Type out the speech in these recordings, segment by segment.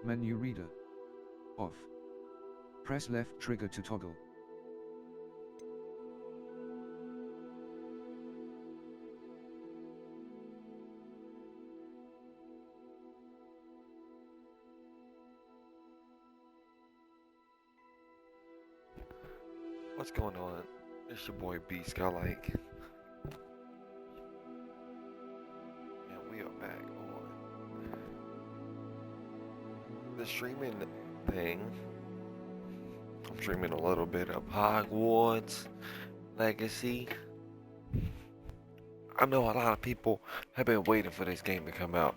Menu reader. Off. Press left trigger to toggle. What's going on? It's your boy B Skylike. And we are back on the streaming thing. I'm streaming a little bit of Hogwarts Legacy. I know a lot of people have been waiting for this game to come out.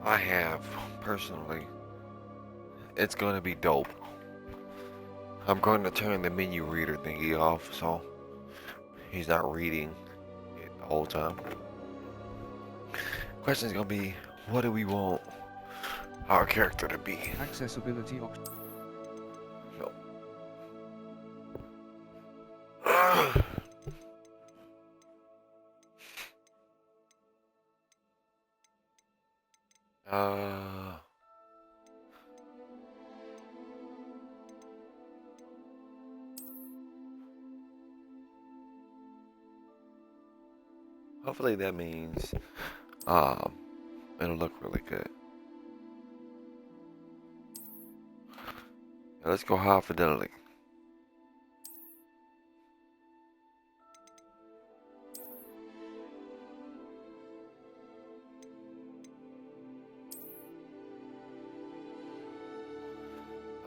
I have, personally. It's gonna be dope. I'm going to turn the menu reader thingy off so he's not reading it the whole time. Question's gonna be, what do we want our character to be? Accessibility option. No. Hopefully that means it'll look really good. Now let's go high fidelity.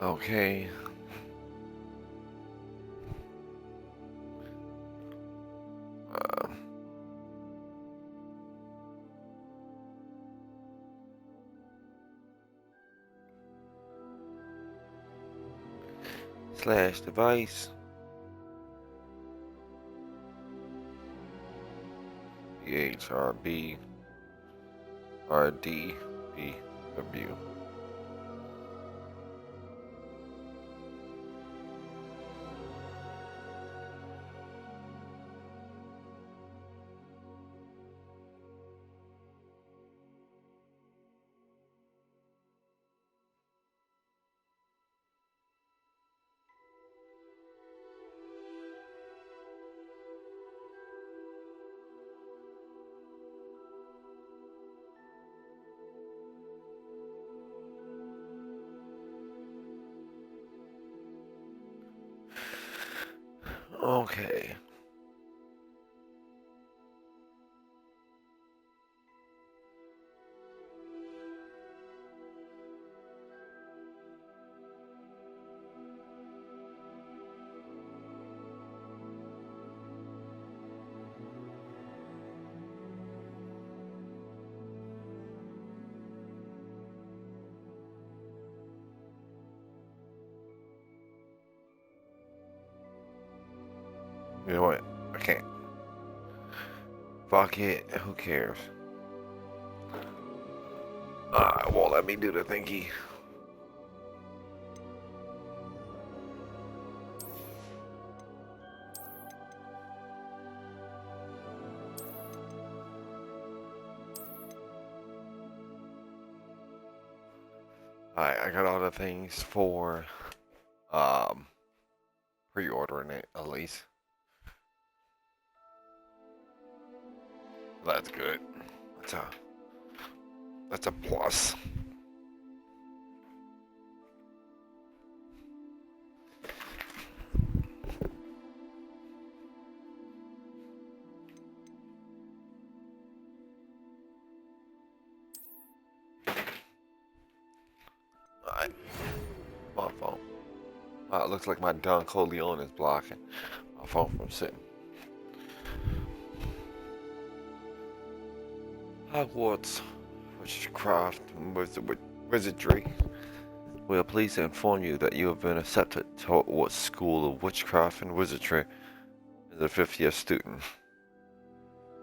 Okay. Slash device. BHRB RDBW. Okay. You know what? I can't. Fuck it. Who cares? Won't let me do the thingy. Alright, I got all the things for pre-ordering it at least. That's good. That's a plus. Alright. My phone. It looks like my Don Corleone is blocking my phone from sitting. Hogwarts Witchcraft and Wizardry. We are pleased to inform you that you have been accepted to Hogwarts School of Witchcraft and Wizardry as a 5th year student.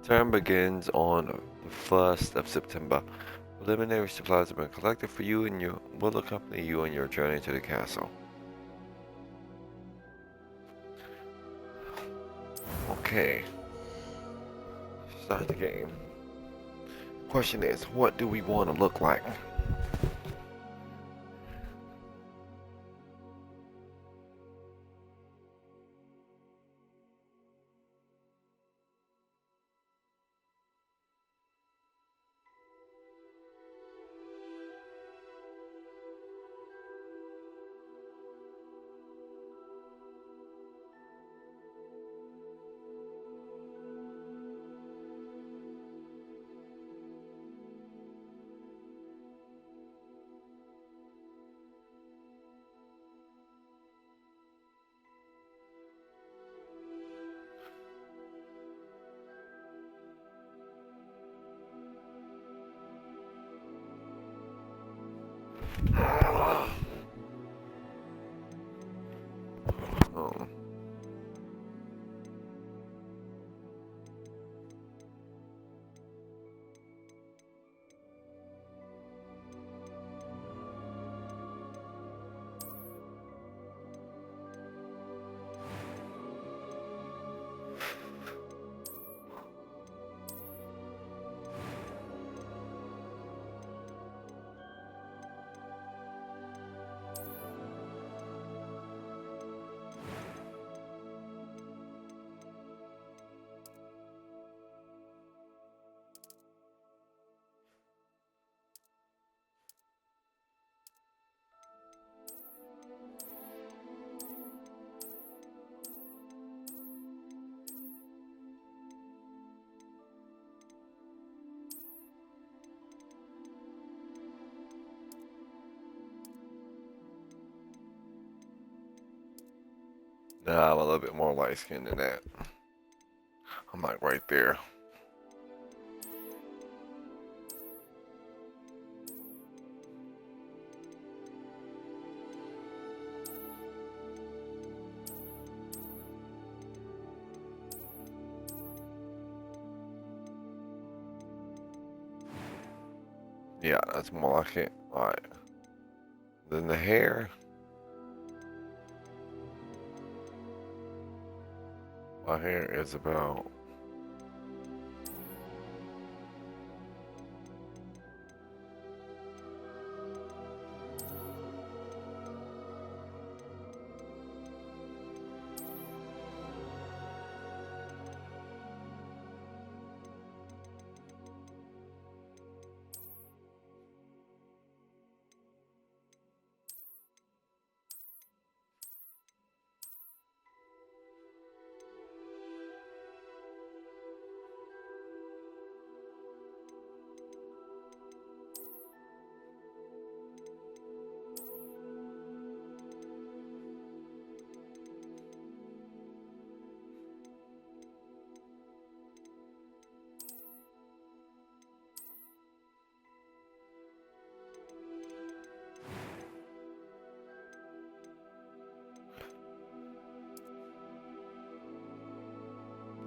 Term begins on the 1st of September. Preliminary supplies have been collected for you and will accompany you on your journey to the castle. Okay. Start the game. Question is, what do we want to look like? Nah, I'm a little bit more light-skinned than that. I'm like right there. Yeah, that's more like it. Alright. Then the hair. My hair is about...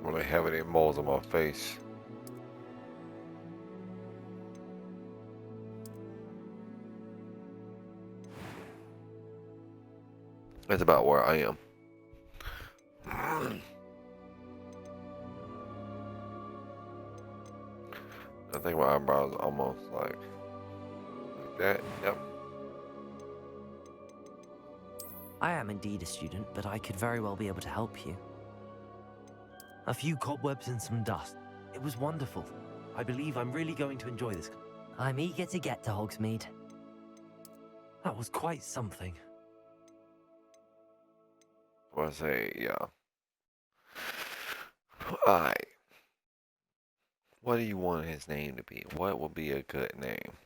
when I have any moles on my face. That's about where I am. I think my eyebrows are almost like that. Yep. I am indeed a student, but I could very well be able to help you. A few cobwebs and some dust. It was wonderful. I believe I'm really going to enjoy this. I'm eager to get to Hogsmeade. That was quite something. I say, yeah. Alright. What do you want his name to be? What would be a good name?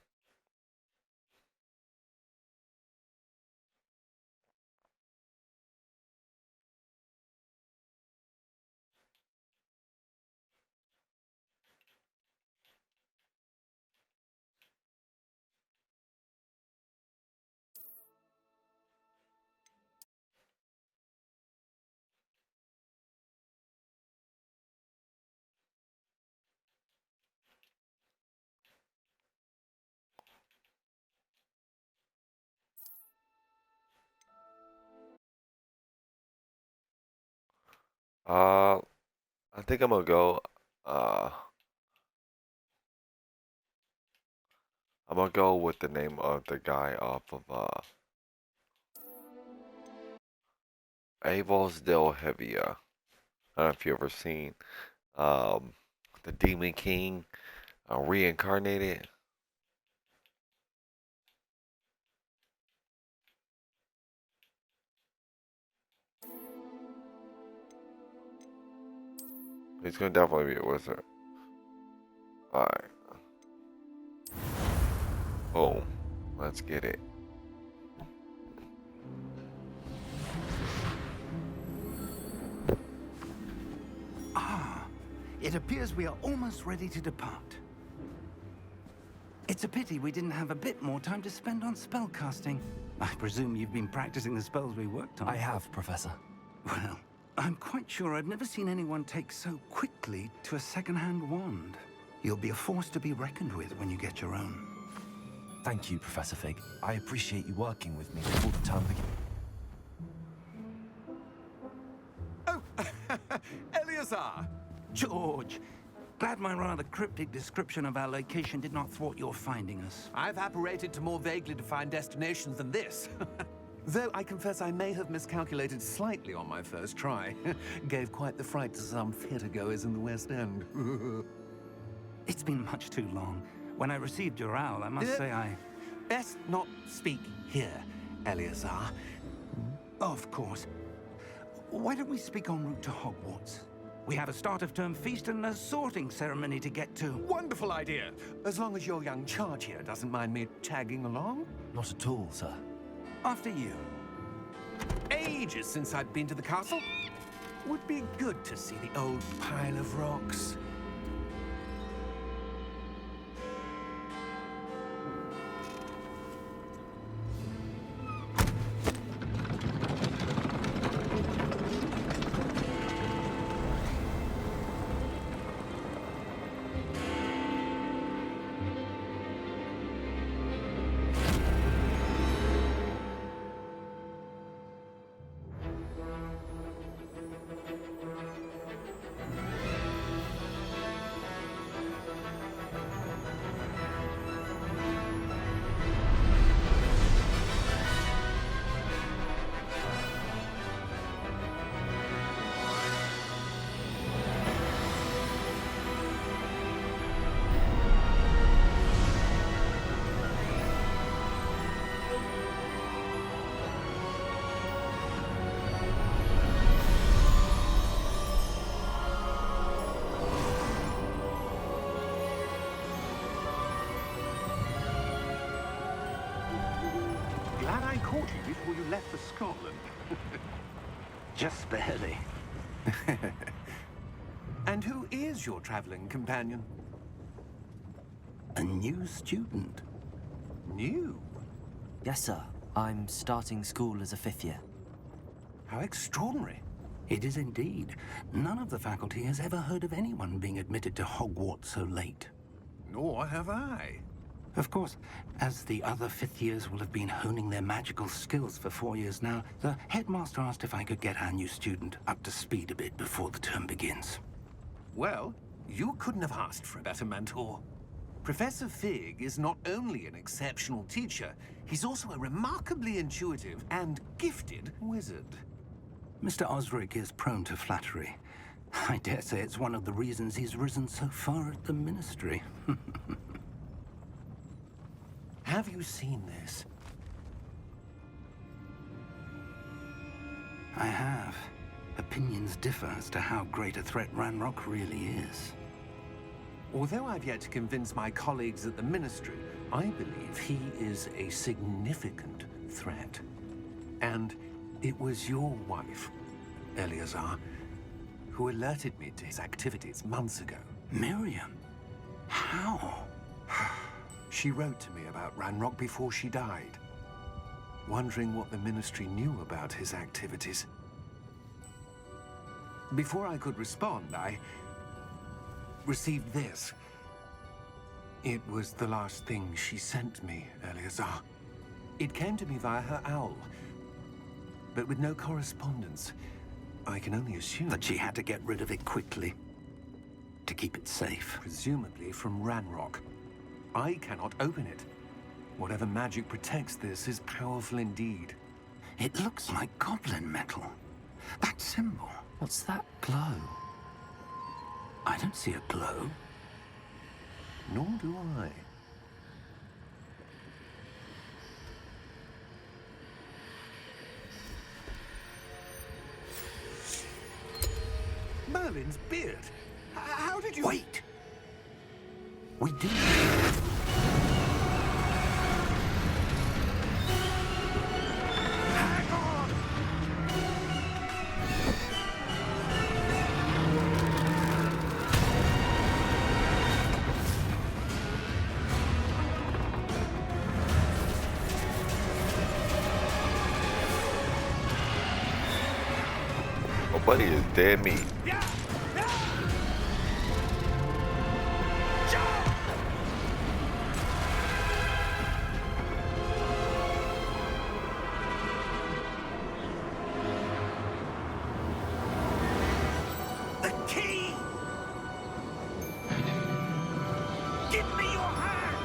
Uh, I think I'm gonna go, uh, I'm gonna go with the name of the guy off of, Avos Del Hevia. I don't know if you ever seen, um, the Demon King, reincarnated. He's gonna definitely be a wizard. Alright. Boom. Let's get it. It appears we are almost ready to depart. It's a pity we didn't have a bit more time to spend on spellcasting. I presume you've been practicing the spells we worked on. I have, Professor. Well, I'm quite sure I've never seen anyone take so quickly to a second-hand wand. You'll be a force to be reckoned with when you get your own. Thank you, Professor Fig. I appreciate you working with me before the term begins. Oh, Eleazar! George, glad my rather cryptic description of our location did not thwart your finding us. I've apparated to more vaguely defined destinations than this. Though I confess I may have miscalculated slightly on my first try. Gave quite the fright to some theatergoers in the West End. It's been much too long. When I received your owl, I must say I... Best not speak here, Eleazar. Of course. Why don't we speak en route to Hogwarts? We have a start-of-term feast and a sorting ceremony to get to. Wonderful idea! As long as your young charge here doesn't mind me tagging along. Not at all, sir. After you. Ages since I've been to the castle. Would be good to see the old pile of rocks. Glad I caught you before you left for Scotland. Just barely. And who is your traveling companion? A new student. New? Yes, sir. I'm starting school as a 5th year. How extraordinary. It is indeed. None of the faculty has ever heard of anyone being admitted to Hogwarts so late. Nor have I. Of course, as the other 5th years will have been honing their magical skills for 4 years now, the headmaster asked if I could get our new student up to speed a bit before the term begins. Well, you couldn't have asked for a better mentor. Professor Fig is not only an exceptional teacher, he's also a remarkably intuitive and gifted wizard. Mr. Osric is prone to flattery. I dare say it's one of the reasons he's risen so far at the Ministry. Have you seen this? I have. Opinions differ as to how great a threat Ranrock really is. Although I've yet to convince my colleagues at the Ministry, I believe he is a significant threat. And it was your wife, Eleazar, who alerted me to his activities months ago. Miriam? How? She wrote to me about Ranrock before she died, wondering what the Ministry knew about his activities. Before I could respond, I received this. It was the last thing she sent me, Eleazar. It came to me via her owl, but with no correspondence. I can only assume That she had to get rid of it quickly. To keep it safe. presumably from Ranrock. I cannot open it. Whatever magic protects this is powerful indeed. It looks like goblin metal. That symbol. What's that glow? I don't see a glow. Nor do I. Merlin's beard. How did you... Wait! We do. Hang on! My buddy is dead meat. Yeah! The key! Give me your hand!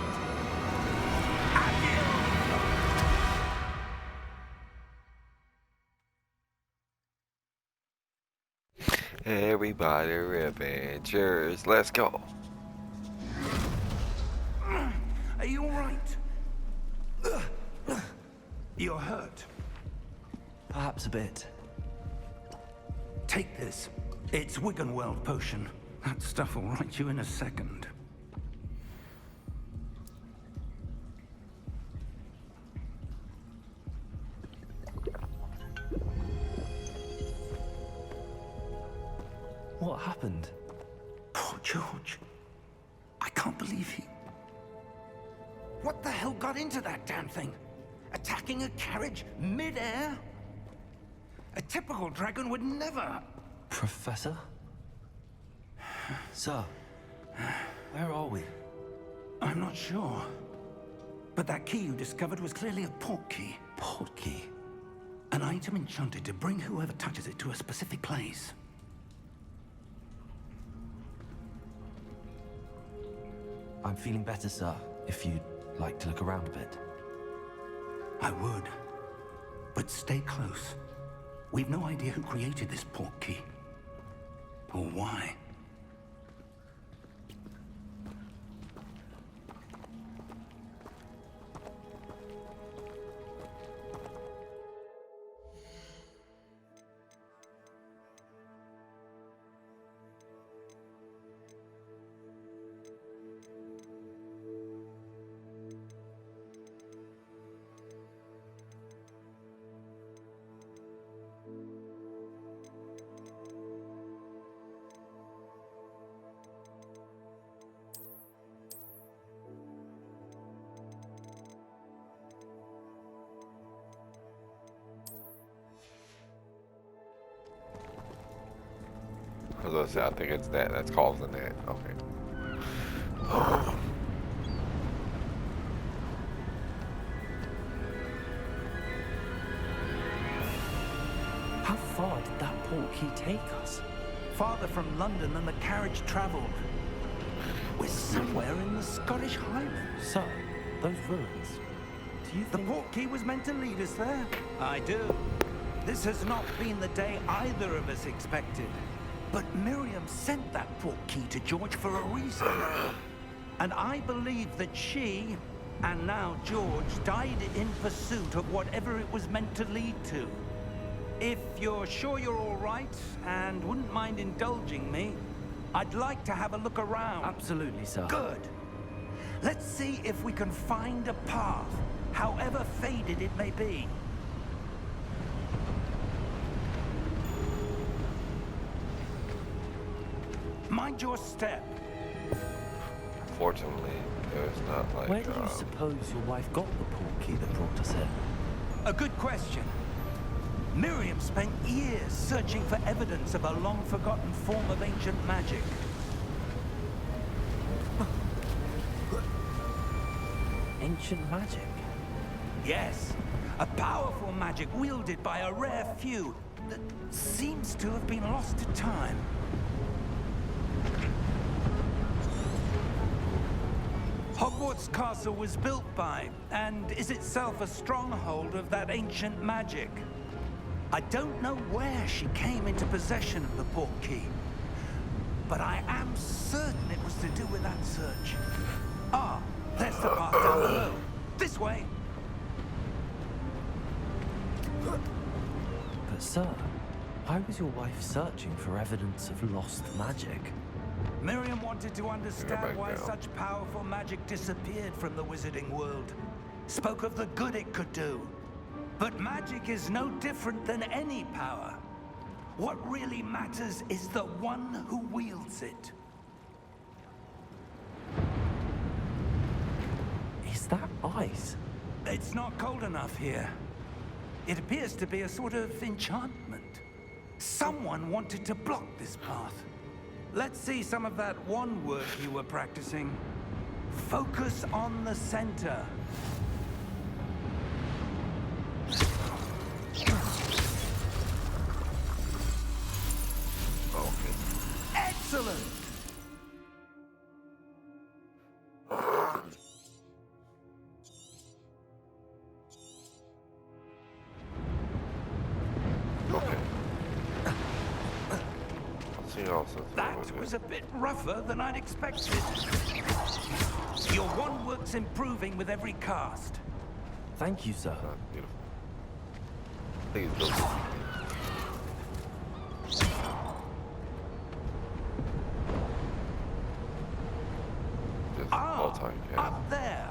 Everybody adventures. Let's go. Are you all right? You're hurt. Perhaps a bit. Take this. It's Wiggenweld potion. That stuff will right you in a second. What happened? Poor George. I can't believe he... What the hell got into that damn thing? Attacking a carriage mid-air? A typical dragon would never... Professor? Sir, where are we? I'm not sure. But that key you discovered was clearly a port key. Port key? An item enchanted to bring whoever touches it to a specific place. I'm feeling better, sir, if you'd like to look around a bit. I would. But stay close. We've no idea who created this port key. Or why. I was gonna say, I think it's that that's causing that. Okay. How far did that port key take us? Farther from London than the carriage traveled. We're somewhere in the Scottish Highlands. Sir, those ruins. Do you The think... port key was meant to lead us there. I do. This has not been the day either of us expected. But Miriam sent that port key to George for a reason. And I believe that she, and now George, died in pursuit of whatever it was meant to lead to. If you're sure you're all right, and wouldn't mind indulging me, I'd like to have a look around. Absolutely, sir. Good. Let's see if we can find a path, however faded it may be. Mind your step. Fortunately, it's not like. Where do you suppose your wife got the port key that brought us here? A good question. Miriam spent years searching for evidence of a long-forgotten form of ancient magic. Ancient magic? Yes, a powerful magic wielded by a rare few that seems to have been lost to time. Hogwarts Castle was built by, and is itself a stronghold of that ancient magic. I don't know where she came into possession of the port key, but I am certain it was to do with that search. Ah, there's the path down below. This way. But sir, why was your wife searching for evidence of lost magic? Miriam wanted to understand back why down. such powerful magic disappeared from the wizarding world. Spoke of the good it could do. But magic is no different than any power. What really matters is the one who wields it. Is that ice? It's not cold enough here. It appears to be a sort of enchantment. Someone wanted to block this path. Let's see some of that one word you were practicing. Focus on the center. Okay. Excellent! Okay. See you also. That was a bit rougher than I'd expected. Your one work's improving with every cast. Thank you, sir. Beautiful. Please go. Just multi-cast. Up there.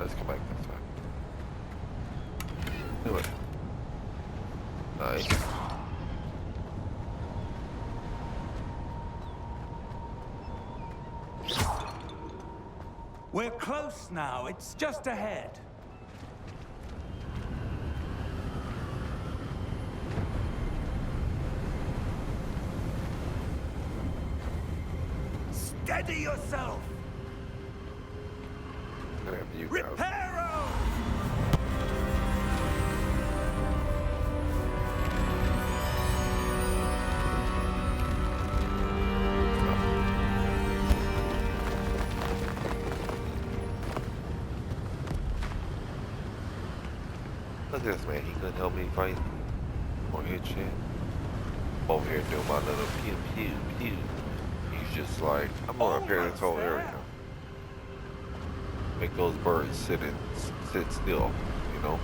Let's go back this way. Do it. Nice. We're close now. It's just ahead. Steady yourself! Gonna have you guys. Reparo! Look at this man, he couldn't help me fight or hit shit. I'm over here doing my little pew pew pew. He's just like, I'm gonna repair this whole area. Make those birds sit still, you know?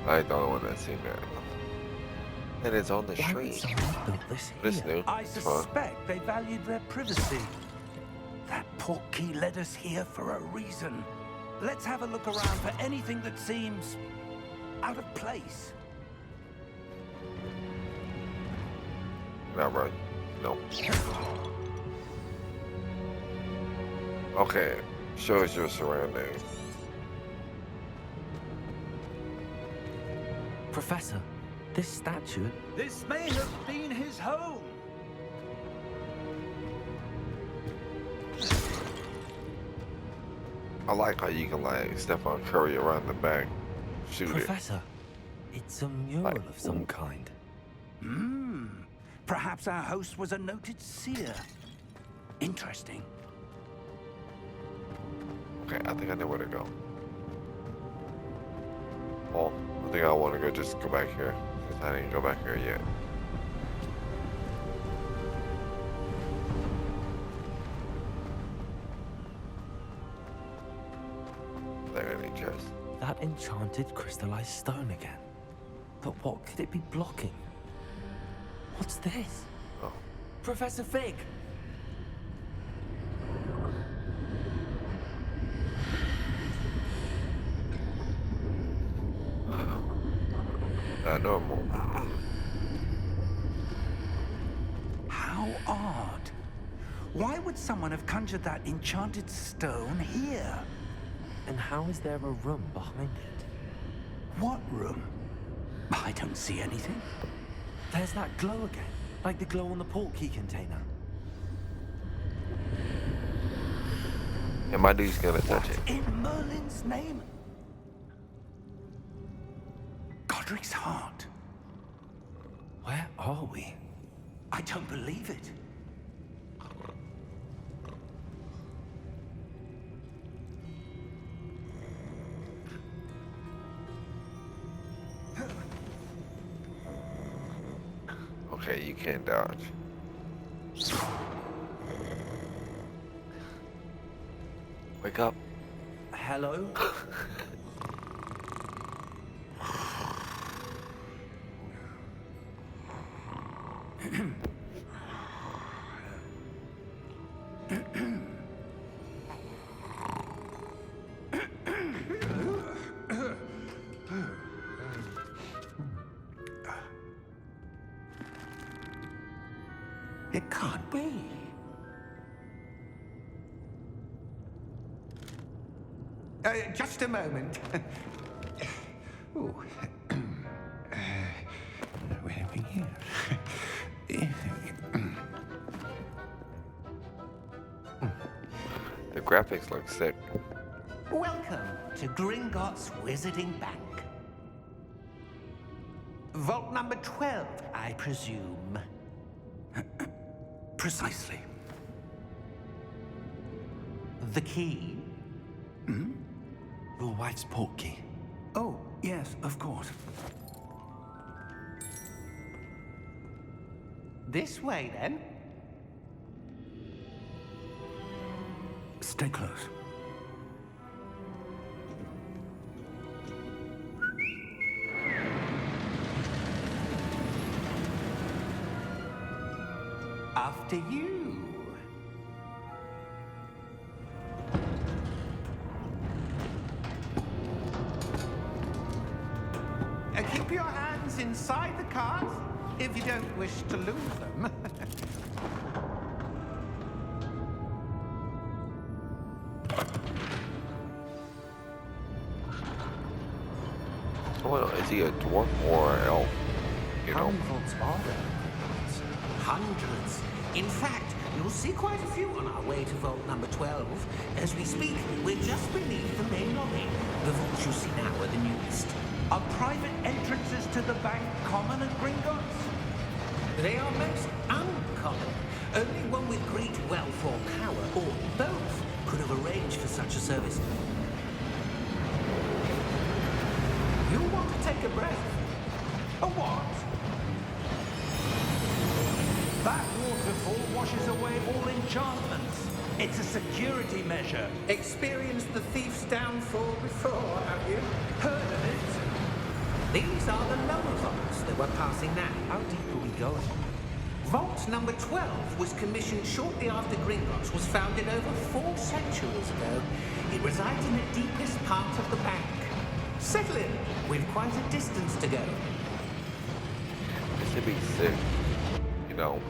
I ain't the only one that seen that. And it's on the Why would street. someone build this This here? new. I It's fun. suspect they valued their privacy. That portkey led us here for a reason. Let's have a look around for anything that seems out of place. Not right. No. Okay. Show us your surroundings. Professor, this statue. This may have been his home. I like how you can like Stephen Curry around the back, shoot it. Professor, it's a mural Like- of some kind. Perhaps our host was a noted seer. Interesting. Okay, I think I know where to go. Well, I think I want to go just go back here since I didn't go back here yet. There any chest. That enchanted crystallized stone again. But what could it be blocking? What's this? Oh, Professor Fig! not normal. How odd. Why would someone have conjured that enchanted stone here? And how is there a room behind it? What room? I don't see anything. There's that glow again, like the glow on the portkey container. And my dude's gonna touch it. In Merlin's name? Godric's heart. Where are we? I don't believe it. Okay, you can't dodge. Wake up. Hello? It can't be. Just a moment. Ooh. Where are we here? The graphics look sick. Welcome to Gringotts Wizarding Bank. Vault number 12, I presume. Precisely. The key? Your wife's portkey. Oh, yes, of course. This way, then. Stay close. after you. Keep your hands inside the cart if you don't wish to lose them. Well, is he a dwarf or an elf? You How know? many vaults are there? Hundreds. In fact, you'll see quite a few on our way to vault number 12. As we speak, we're just beneath the main lobby. The vaults you see now are the newest. Are private entrances to the bank common at Gringotts? They are most uncommon. Only one with great wealth or power, or both, could have arranged for such a service. You want to take a breath? A what? That waterfall washes away all enchantments. It's a security measure. Experienced the thief's downfall before, have you? Heard of it? These are the lower vaults that we're passing now. How deep are we going? Vault number 12 was commissioned shortly after Gringotts was founded over 4 centuries ago. It resides in the deepest part of the bank. Settle in. We've quite a distance to go. It should be sick. You know?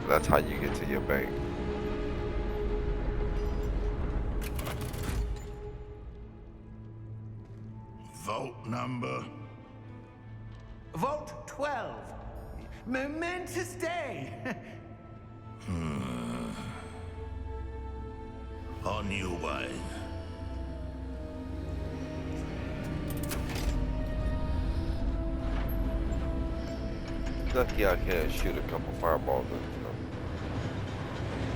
That's how you get to your bank. Vault number. Vault 12. Momentous day. On your way. Lucky I can shoot a couple fireballs into them.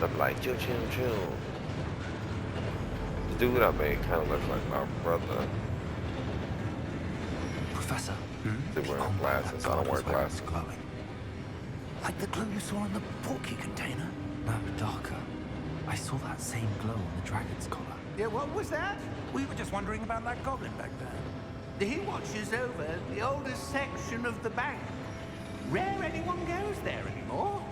I'm like, chill, chill, chill. The dude I made kind of looks like my brother. Professor. He's wearing glasses. I don't wear glasses. Glowing. Like the glow you saw in the portkey container? No, darker. I saw that same glow on the dragon's collar. Yeah, what was that? We were just wondering about that goblin back there. He watches over the oldest section of the bank. Rare anyone goes there anymore.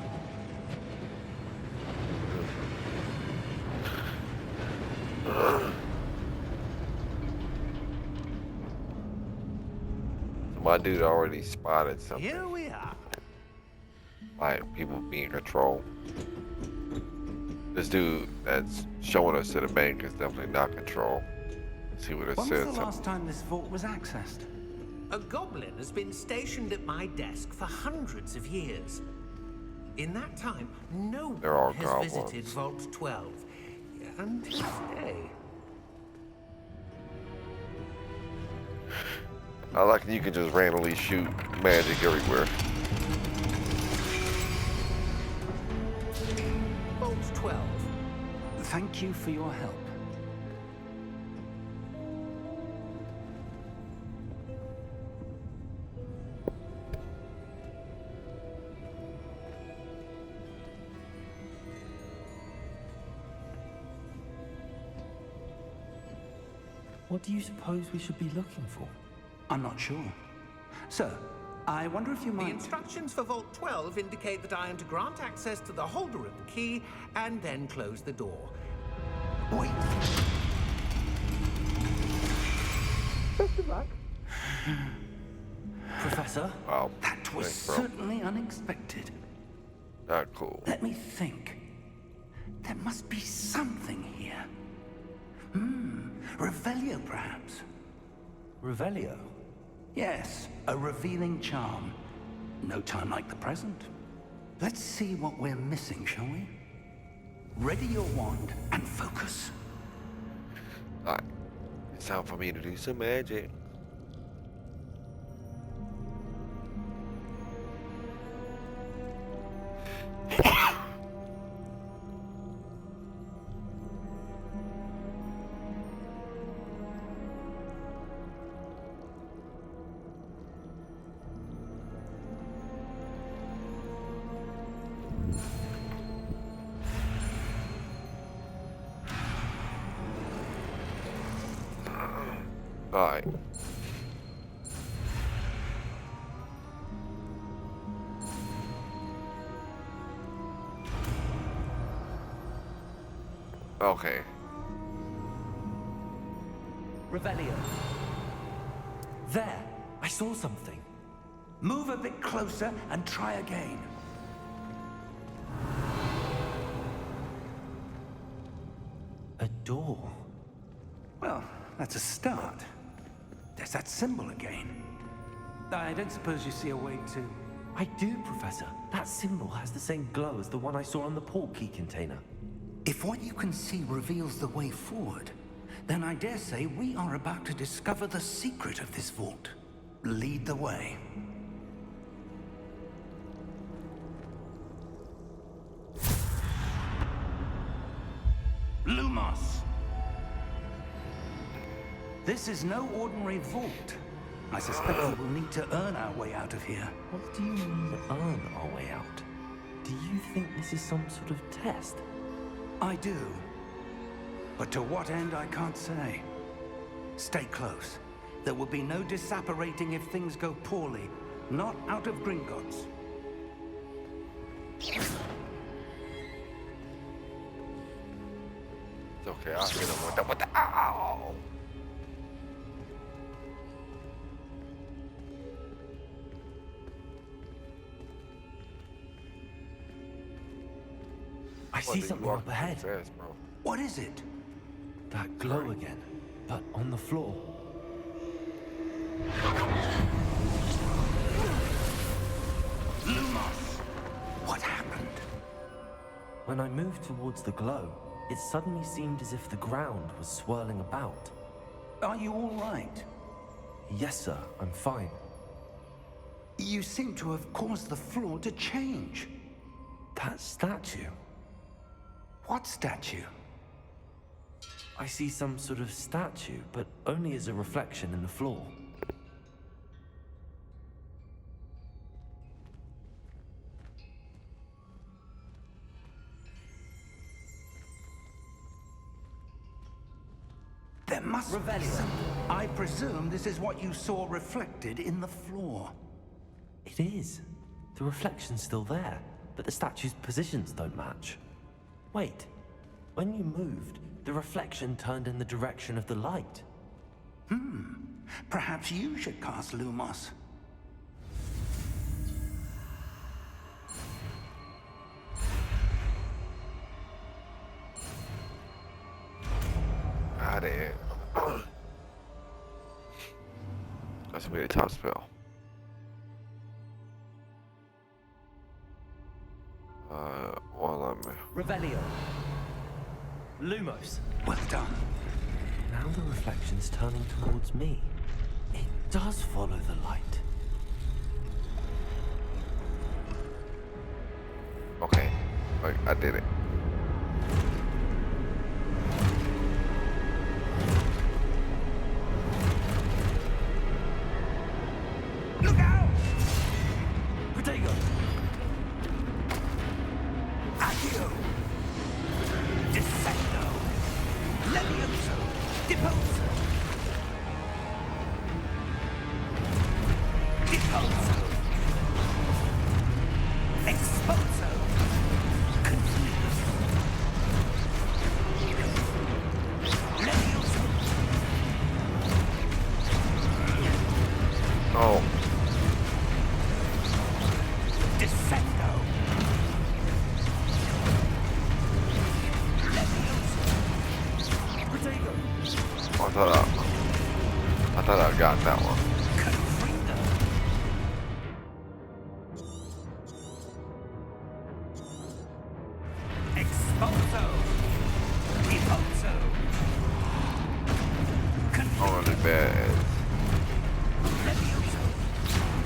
My dude already spotted something. Here we are. Like people being controlled. This dude that's showing us to the bank is definitely not control. See what it When says. was the last time this vault was accessed? A goblin has been stationed at my desk for hundreds of years. In that time, no They're all one has goblins. visited Vault 12. Until today. I like you can just randomly shoot magic everywhere. Vault 12. Thank you for your help. What do you suppose we should be looking for? I'm not sure. Sir, I wonder if you The might... instructions for Vault 12 indicate that I am to grant access to the holder of the key and then close the door. Wait. Best of luck. Professor? Wow. That was Thanks, bro. certainly unexpected. Not cool. Let me think. There must be something here. Revelio, perhaps. Revelio? Yes, a revealing charm. No time like the present. Let's see what we're missing, shall we? Ready your wand and focus. Alright. It's time for me to do some magic. Alright. Okay. Revelio. There! I saw something. Move a bit closer and try again. A door. Well, that's a start. There's that symbol again. I don't suppose you see a way to... I do, Professor. That symbol has the same glow as the one I saw on the port key container. If what you can see reveals the way forward, then I dare say we are about to discover the secret of this vault. Lead the way. Lumos! This is no ordinary vault. I suspect we will need to earn our way out of here. What do you mean, earn our way out? Do you think this is some sort of test? I do. But to what end, I can't say. Stay close. There will be no disapparating if things go poorly. Not out of Gringotts. It's okay, I'll hit him with the ow! I see something up ahead. Fast, bro. What is it? That glow again, but on the floor. Lumos! What happened? When I moved towards the glow, it suddenly seemed as if the ground was swirling about. Are you all right? Yes, sir, I'm fine. You seem to have caused the floor to change. That statue. What statue? I see some sort of statue, but only as a reflection in the floor. There must be some... I presume this is what you saw reflected in the floor. It is. The reflection's still there, but the statue's positions don't match. Wait, when you moved, the reflection turned in the direction of the light. Perhaps you should cast Lumos. Ah, there. That's gonna be the top spell. Well, Revelio. Lumos. Well done. Now the reflection's turning towards me. It does follow the light. okay. I did it. Look out! Protego! Accio! Descendo! Levioso! Deposo! Deposo! Exposo! Confuse! Levioso! Oh, Descendo! Protego! I thought I got that one. Confringo! Exposo! Deposo! I'm really bad at it. Levioso!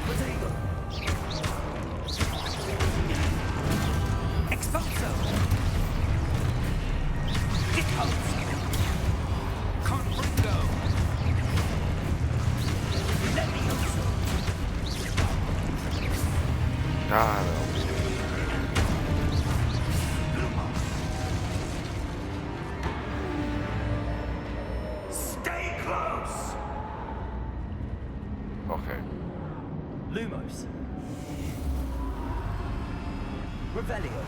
Protego! Exposo! Deposo! Confringo! Levioso! God, Stay close! okay. Lumos. Revelio.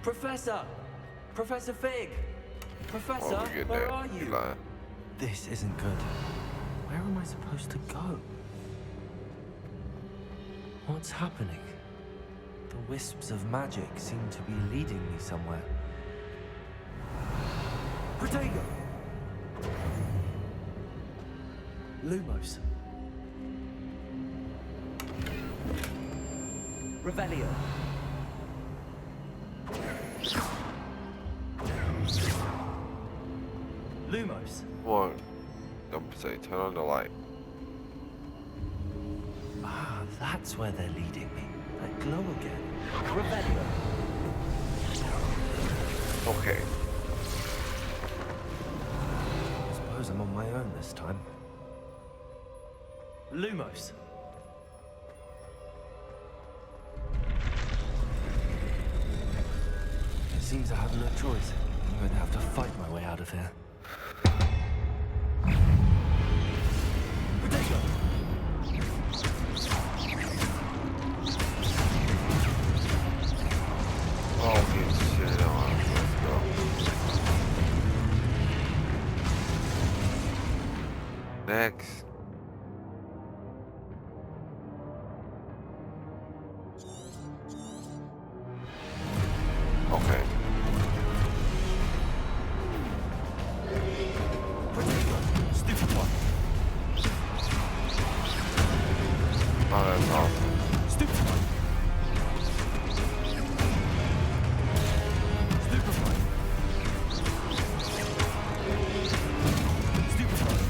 Professor! Professor Fig! Professor, Oh, we get where that. are you? Lying. This isn't good. Where am I supposed to go? What's happening? The wisps of magic seem to be leading me somewhere. Protego! Lumos. Revelio. Lumos. One. Don't say turn on the light. Ah, that's where they're leading me. That glow again. Revelio. Okay. I suppose I'm on my own this time. Lumos. It seems I have no choice. I'm going to have to fight my way out of here. Protego! Oh, get shit on. Let's go. Next. Okay. Stupid one. Oh, that's awesome. Stupid one. Stupid one. Stupid one.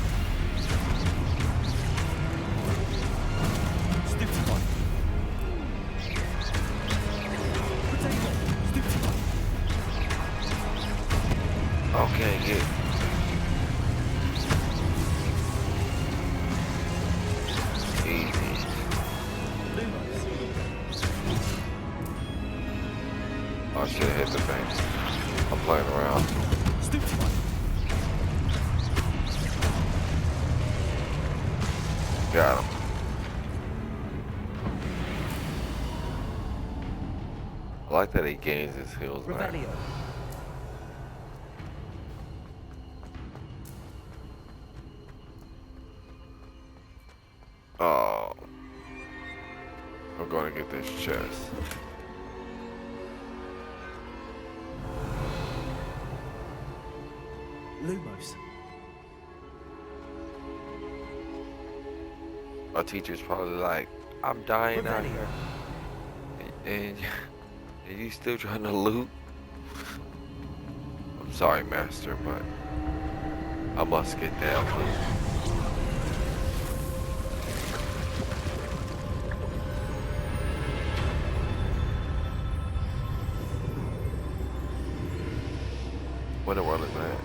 Stupid one. Potato. Stupid one. Okay, get. Easy. Lumos. Oh, I should have hit the thing. I'm playing around. Stupid one. Got him. I like that he gains his heals back. Revelio. Oh. I'm gonna get this chest. Lumos. Our teacher's probably like, I'm dying out Revelio. here. And you still trying to loot? I'm sorry, master, but I must get down, please. What the world is that?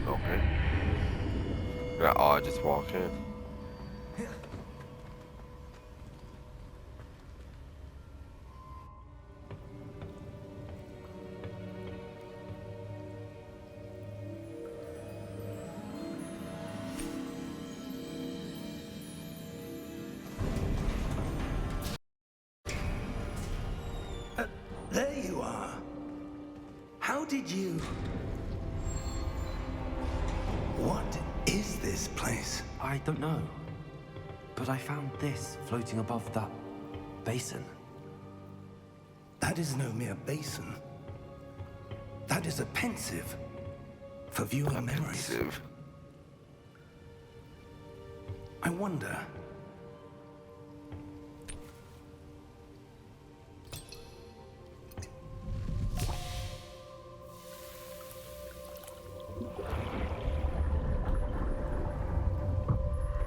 Okay. Got all just walk in. There you are. How did you... What is this place? I don't know. But I found this floating above that basin. That is no mere basin. That is a pensive for viewing memories. Pensive. I wonder...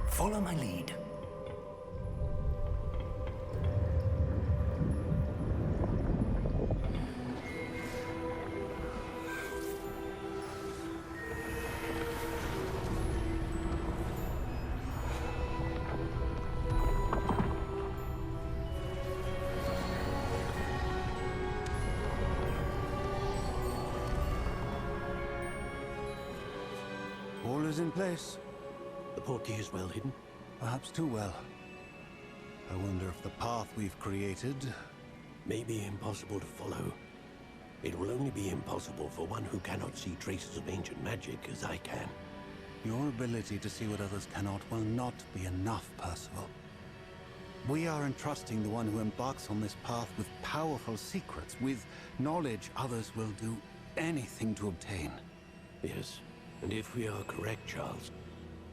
Follow my lead. place. The portkey is well hidden. Perhaps too well. I wonder if the path we've created... May be impossible to follow. It will only be impossible for one who cannot see traces of ancient magic as I can. Your ability to see what others cannot will not be enough, Percival. We are entrusting the one who embarks on this path with powerful secrets, with knowledge others will do anything to obtain. Yes, and if we are correct, Charles,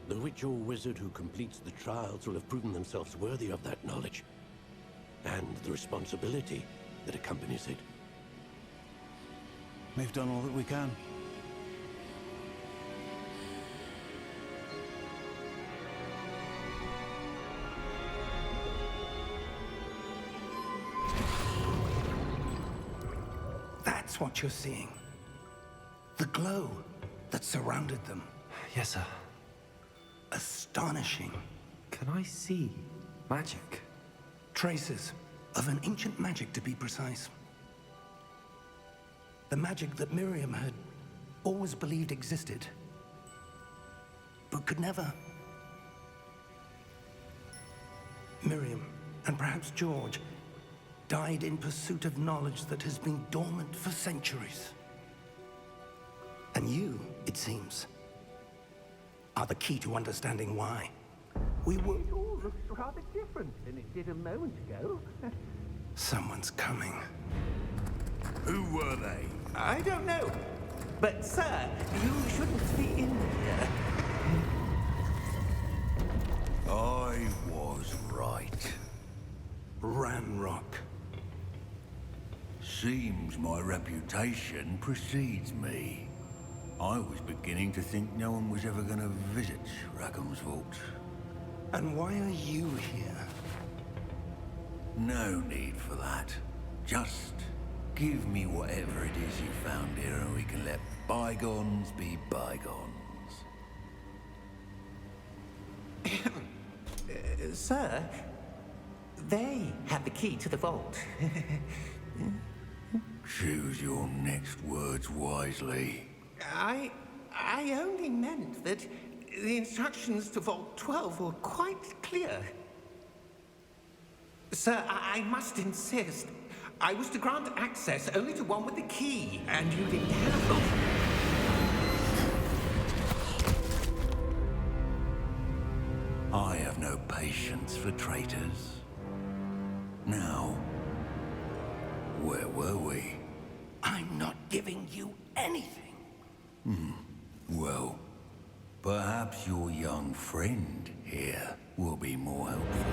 the witch or wizard who completes the trials will have proven themselves worthy of that knowledge, and the responsibility that accompanies it. We've done all that we can. That's what you're seeing. The glow that surrounded them. Yes, sir. Astonishing. Can I see magic? Traces of an ancient magic, to be precise. The magic that Miriam had always believed existed, but could never. Miriam, and perhaps George, died in pursuit of knowledge that has been dormant for centuries. And you, it seems, are the key to understanding why. We were... It all looks rather different than it did a moment ago. Someone's coming. Who were they? I don't know. But, sir, you shouldn't be in here. I was right. Ranrock. Seems my reputation precedes me. I was beginning to think no one was ever going to visit Rackham's vault. And why are you here? No need for that. Just give me whatever it is you found here and we can let bygones be bygones. Sir, they have the key to the vault. Choose your next words wisely. I only meant that the instructions to Vault 12 were quite clear. Sir, I must insist. I was to grant access only to one with the key, and you didn't have them. I have no patience for traitors. Now, where were we? I'm not giving you anything. Well, perhaps your young friend here will be more helpful.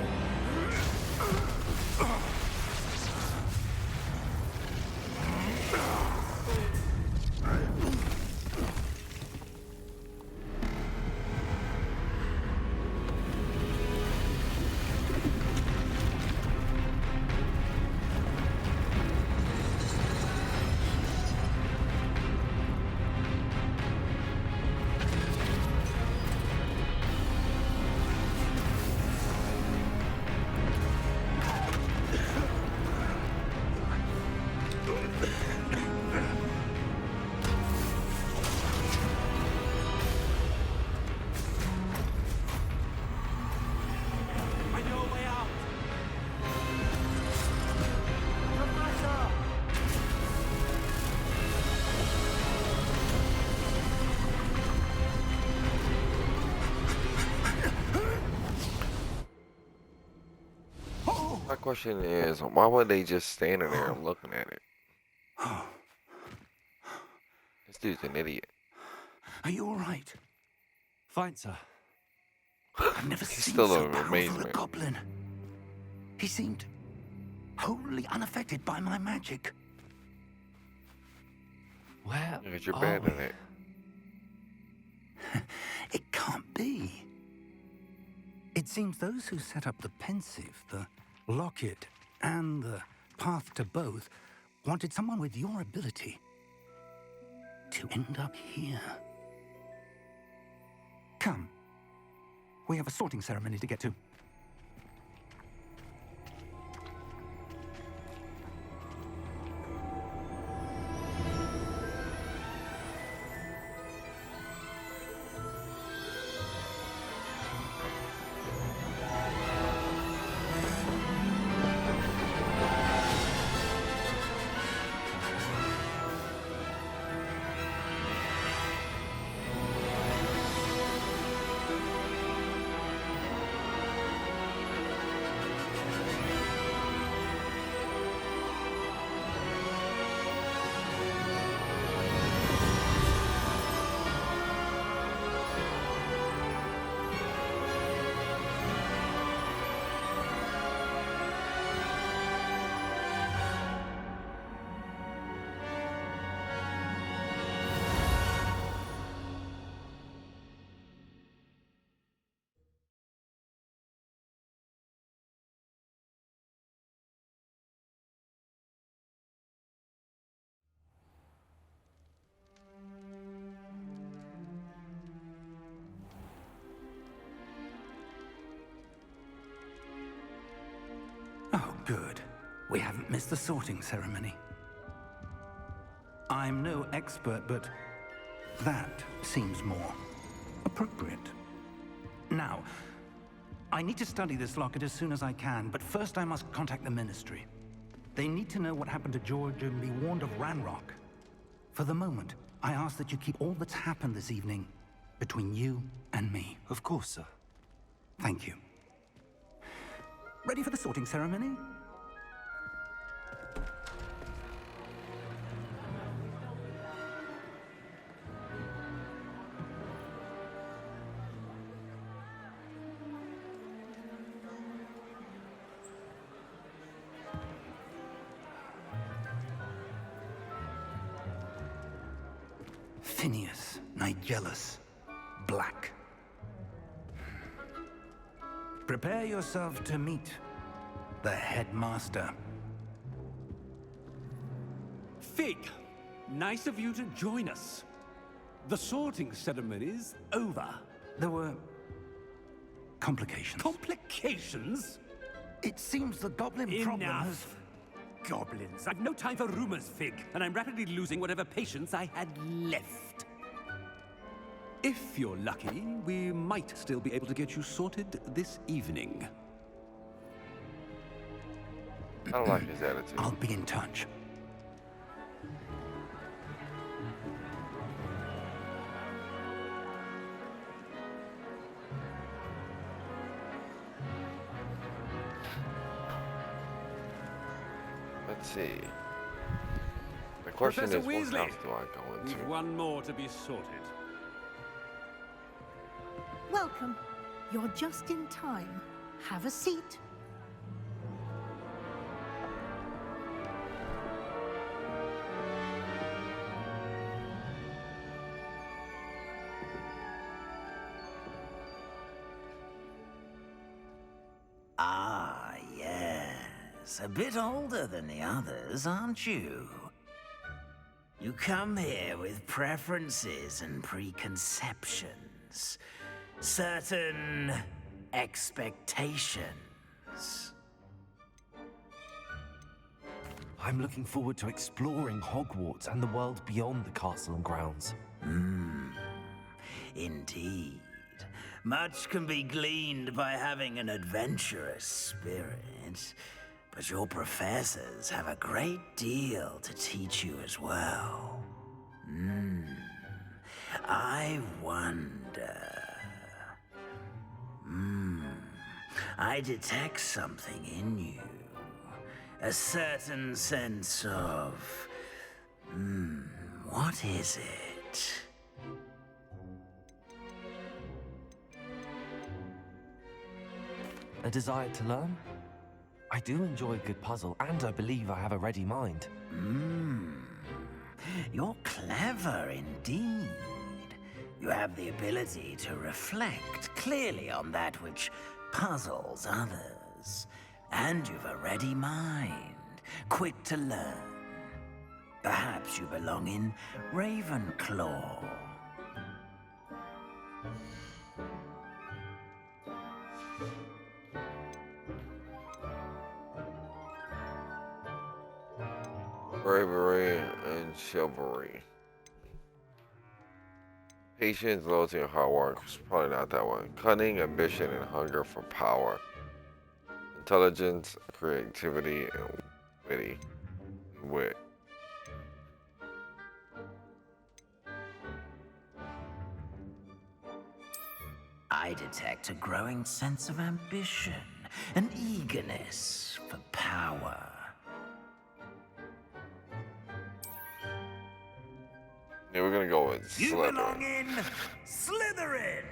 My question is, why were they just standing there and looking at it? This dude's an idiot. Are you all right? Fine, sir. I've never He's seen still so an powerful a amazement. goblin. He seemed wholly unaffected by my magic. Where Because you're are bad we? at it. It can't be. It seems those who set up the pensive, the locket, and the path to both wanted someone with your ability to end up here. Come. We have a sorting ceremony to get to. good. We haven't missed the sorting ceremony. I'm no expert, but that seems more appropriate. Now, I need to study this locket as soon as I can, but first I must contact the Ministry. They need to know what happened to George and be warned of Ranrock. For the moment, I ask that you keep all that's happened this evening between you and me. Of course, sir. Thank you. Ready for the sorting ceremony? Phineas, Nigellus, Black. Prepare yourself to meet the headmaster. Fig, nice of you to join us. The sorting ceremony's over. There were complications. Complications? It seems the goblin problem has... Enough. Goblins. I've no time for rumors, Fig, and I'm rapidly losing whatever patience I had left. If you're lucky, we might still be able to get you sorted this evening. I don't like his attitude. I'll be in touch. Let's see. The question Professor is, what Weasley, house do I go into? we've one more to be sorted. Welcome. You're just in time. Have a seat. Ah, yes. A bit older than the others, aren't you? You come here with preferences and preconceptions. Certain expectations. I'm looking forward to exploring Hogwarts and the world beyond the castle and grounds. Indeed. Much can be gleaned by having an adventurous spirit, but your professors have a great deal to teach you as well. I wonder... I detect something in you. A certain sense of... what is it? A desire to learn? I do enjoy a good puzzle, and I believe I have a ready mind. You're clever indeed. You have the ability to reflect clearly on that which puzzles others. And you've a ready mind, quick to learn. Perhaps you belong in Ravenclaw. Bravery and chivalry. Patience, loyalty, and hard work. Probably not that one. Cunning, ambition, and hunger for power. Intelligence, creativity, and wit. I detect a growing sense of ambition, an eagerness for power. Yeah, we're gonna go with You Slytherin. belong in Slytherin!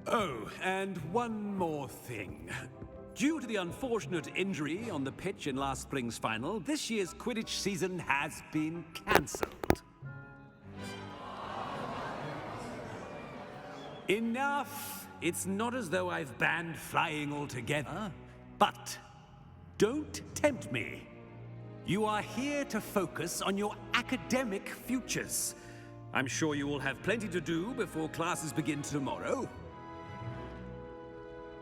Oh, and one more thing. Due to the unfortunate injury on the pitch in last spring's final, this year's Quidditch season has been cancelled. Enough it's not as though I've banned flying altogether. But don't tempt me. You are here to focus on your academic futures. I'm sure you will have plenty to do before classes begin tomorrow.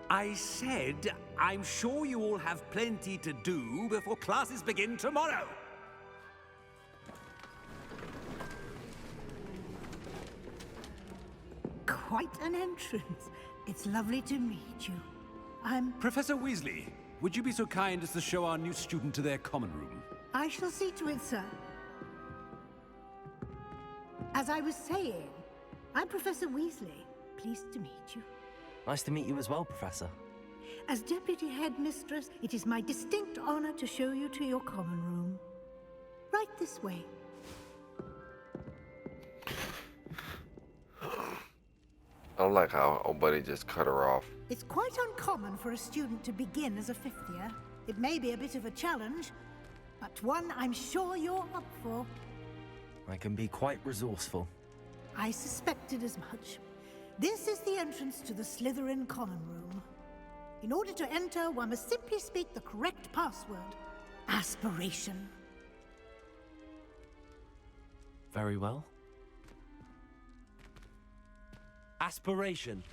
I said, I'm sure you all have plenty to do before classes begin tomorrow. Quite an entrance. It's lovely to meet you. I'm... Professor Weasley, would you be so kind as to show our new student to their common room? I shall see to it, sir. As I was saying, I'm Professor Weasley. Pleased to meet you. Nice to meet you as well, Professor. As Deputy Headmistress, it is my distinct honor to show you to your common room. Right this way. I don't like how old buddy just cut her off. It's quite uncommon for a student to begin as a fifth year. It may be a bit of a challenge, but one I'm sure you're up for. I can be quite resourceful. I suspected as much. This is the entrance to the Slytherin common room. In order to enter, one must simply speak the correct password. Aspiration. Very well. Aspiration.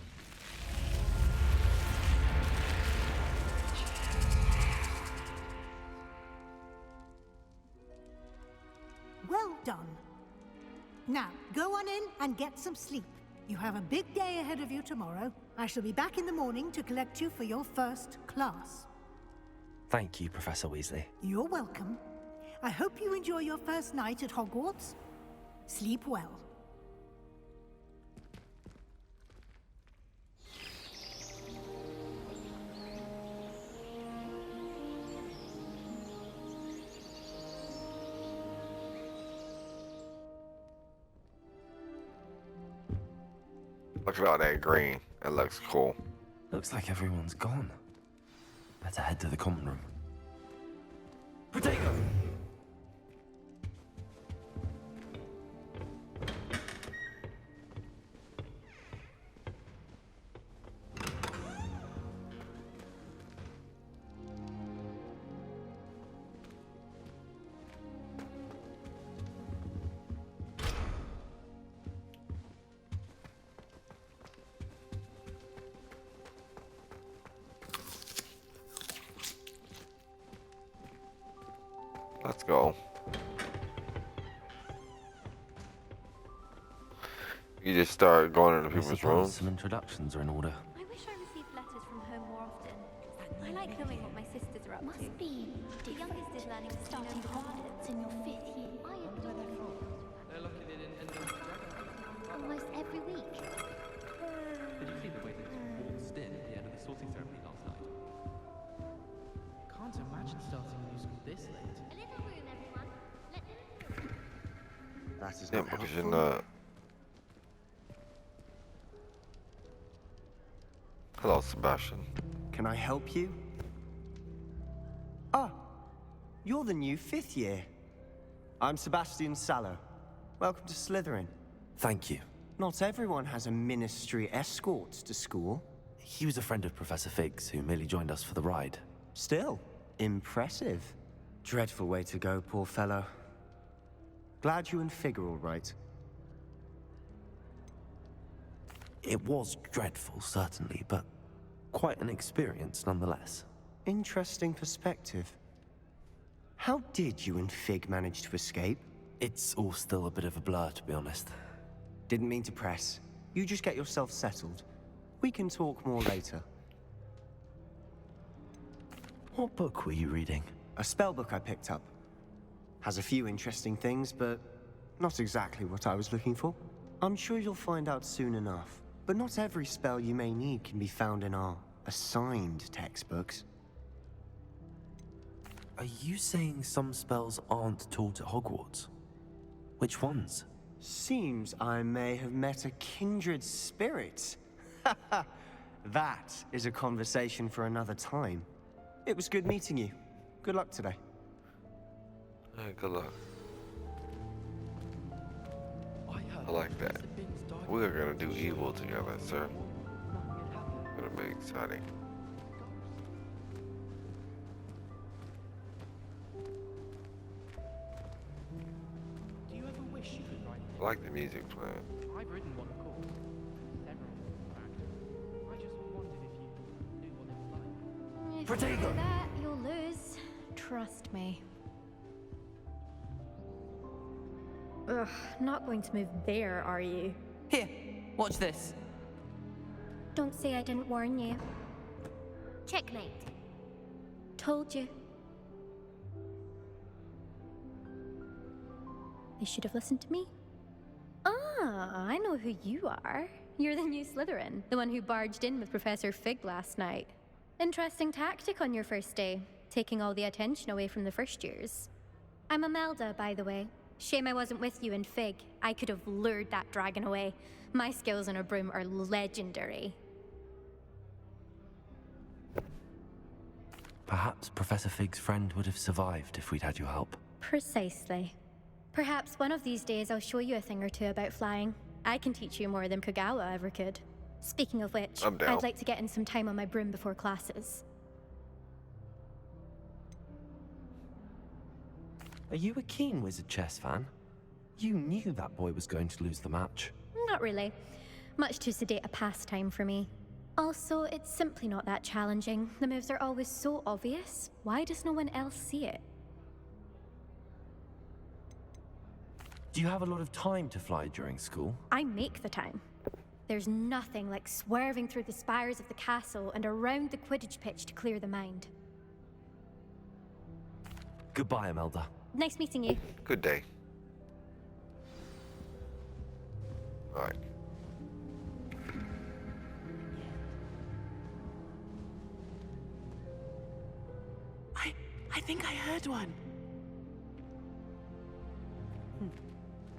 Well done. Now, go on in and get some sleep. You have a big day ahead of you tomorrow. I shall be back in the morning to collect you for your first class. Thank you, Professor Weasley. You're welcome. I hope you enjoy your first night at Hogwarts. Sleep well. Look at all that green. It looks cool. Looks like everyone's gone. Better head to the common room. Protego! Let's go. You just start going into people's rooms. Some introductions are in order. I wish I received letters from home more often. I like knowing what my sisters are up to. Must be the youngest is learning to starting Hogwarts in your 5th year. I adore them. They're lucky they didn't end up almost every week. Did you see the way they waltzed in at the end of the sorting ceremony last night? Can't imagine starting a new school this late. A little room, everyone. Let them through. That is Yeah, not because helpful. you're not. Hello, Sebastian. Can I help you? Ah, you're the new 5th year. I'm Sebastian Sallow. Welcome to Slytherin. Thank you. Not everyone has a ministry escort to school. He was a friend of Professor Fig's who merely joined us for the ride. Still, impressive. Dreadful way to go, poor fellow. Glad you and Fig are all right. It was dreadful, certainly, but quite an experience nonetheless. Interesting perspective. How did you and Fig manage to escape? It's all still a bit of a blur, to be honest. Didn't mean to press. You just get yourself settled. We can talk more later. What book were you reading? A spellbook I picked up. Has a few interesting things, but not exactly what I was looking for. I'm sure you'll find out soon enough. But not every spell you may need can be found in our assigned textbooks. Are you saying some spells aren't taught at Hogwarts? Which ones? Seems I may have met a kindred spirit. That is a conversation for another time. It was good meeting you. Good luck today. Hey, good luck. I like that. We are gonna do evil together, sir. gonna be exciting. Do you ever wish you could write? I like the music playing. I've written one called several, in fact. I just wondered if you knew what it was like. If you do that, you'll lose. Trust me. Ugh, not going to move there, are you? Here, watch this. Don't say I didn't warn you. Checkmate. Told you. They should have listened to me. Ah, I know who you are. You're the new Slytherin, the one who barged in with Professor Fig last night. Interesting tactic on your first day, taking all the attention away from the first years. I'm Imelda, by the way. Shame I wasn't with you in Fig. I could have lured that dragon away. My skills on a broom are legendary. Perhaps Professor Fig's friend would have survived if we'd had your help. Precisely. Perhaps one of these days I'll show you a thing or two about flying. I can teach you more than Kogawa ever could. Speaking of which, I'm down. I'd like to get in some time on my broom before classes. Are you a keen Wizard chess fan? You knew that boy was going to lose the match. Not really. Much too sedate a pastime for me. Also, it's simply not that challenging. The moves are always so obvious. Why does no one else see it? Do you have a lot of time to fly during school? I make the time. There's nothing like swerving through the spires of the castle and around the Quidditch pitch to clear the mind. Goodbye, Imelda. Nice meeting you. Good day. Alright. I think I heard one.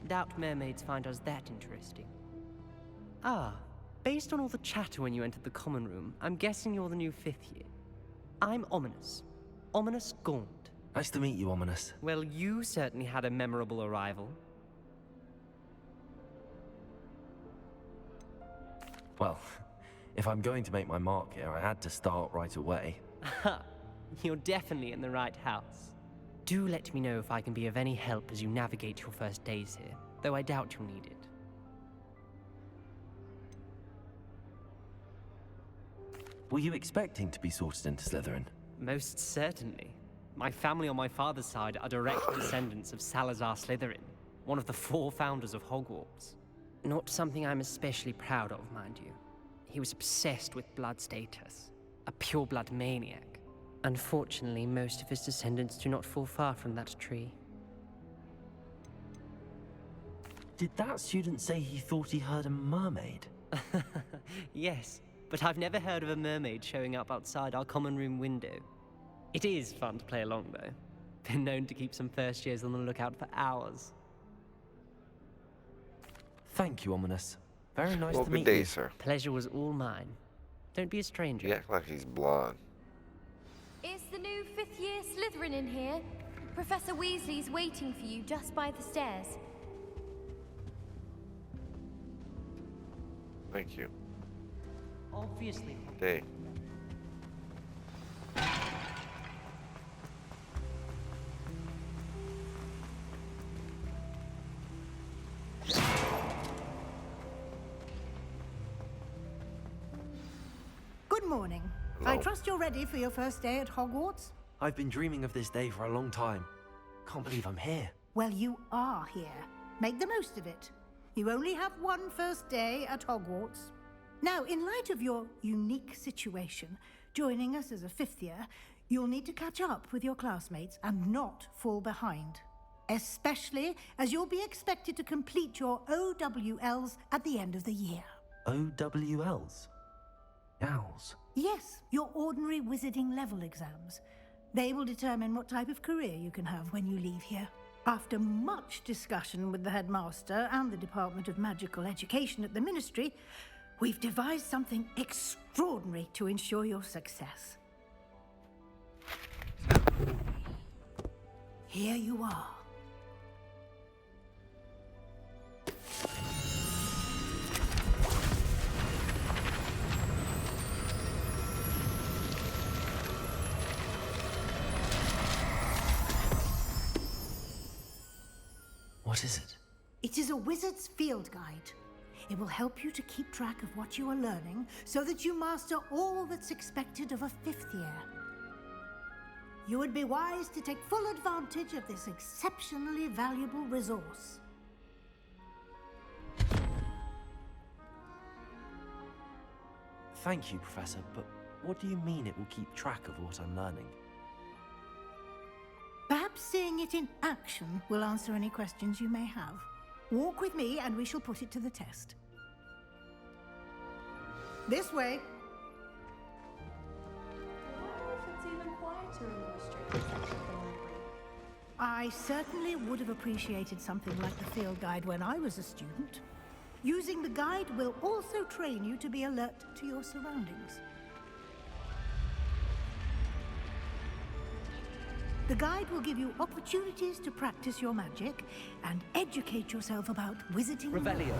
Doubt mermaids find us that interesting. Ah, based on all the chatter when you entered the common room, I'm guessing you're the new 5th year. I'm Ominous. Ominous Gaunt. Nice to meet you, Ominous. Well, you certainly had a memorable arrival. Well, if I'm going to make my mark here, I had to start right away. Ha! You're definitely in the right house. Do let me know if I can be of any help as you navigate your first days here, though I doubt you'll need it. Were you expecting to be sorted into Slytherin? Most certainly. My family on my father's side are direct descendants of Salazar Slytherin, one of the 4 founders of Hogwarts. Not something I'm especially proud of, mind you. He was obsessed with blood status, a pure-blood maniac. Unfortunately, most of his descendants do not fall far from that tree. Did that student say he thought he heard a mermaid? Yes, but I've never heard of a mermaid showing up outside our common room window. It is fun to play along, though. Been known to keep some first years on the lookout for hours. Thank you, Ominous. Very nice to meet good day, you. sir. Pleasure was all mine. Don't be a stranger. You act like he's blonde. Is the new 5th year Slytherin in here? Professor Weasley's waiting for you just by the stairs. Thank you. Obviously. Day. Good morning. Hello. I trust you're ready for your first day at Hogwarts? I've been dreaming of this day for a long time. Can't believe I'm here. Well, you are here. Make the most of it. You only have one first day at Hogwarts. Now, in light of your unique situation, joining us as a 5th year, you'll need to catch up with your classmates and not fall behind. Especially as you'll be expected to complete your OWLs at the end of the year. OWLs? Owls? Yes, your ordinary wizarding level exams. They will determine what type of career you can have when you leave here. After much discussion with the headmaster and the Department of Magical Education at the Ministry, we've devised something extraordinary to ensure your success. Here you are. What is it? It is a wizard's field guide. It will help you to keep track of what you are learning so that you master all that's expected of a 5th year. You would be wise to take full advantage of this exceptionally valuable resource. Thank you, Professor, but what do you mean it will keep track of what I'm learning? Perhaps seeing it in action will answer any questions you may have. Walk with me and we shall put it to the test. This way. It's even quieter in the restricted section of the library. I certainly would have appreciated something like the field guide when I was a student. Using the guide will also train you to be alert to your surroundings. The guide will give you opportunities to practice your magic and educate yourself about wizarding. Revelio.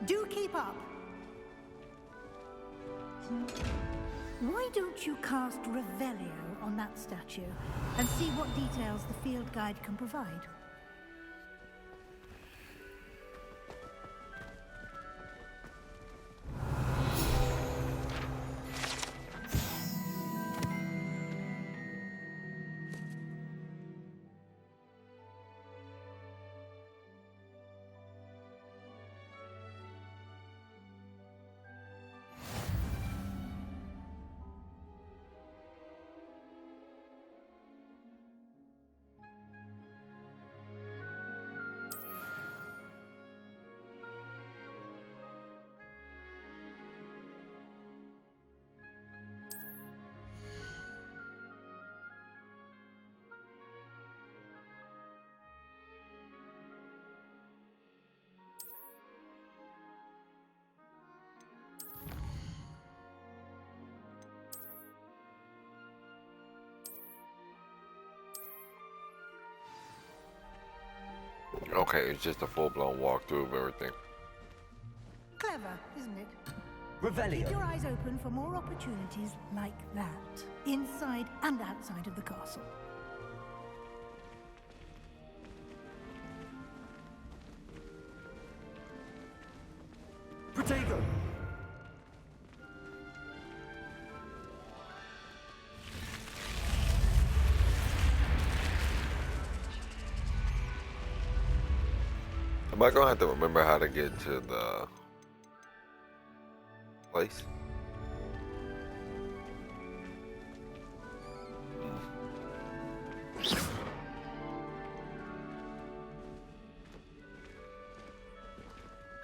Do keep up. Why don't you cast Revelio on that statue and see what details the field guide can provide? Okay, it's just a full-blown walkthrough of everything. Clever, isn't it? Revelio. Keep your eyes open for more opportunities like that, inside and outside of the castle. Protego. Am I gonna have to remember how to get to the place?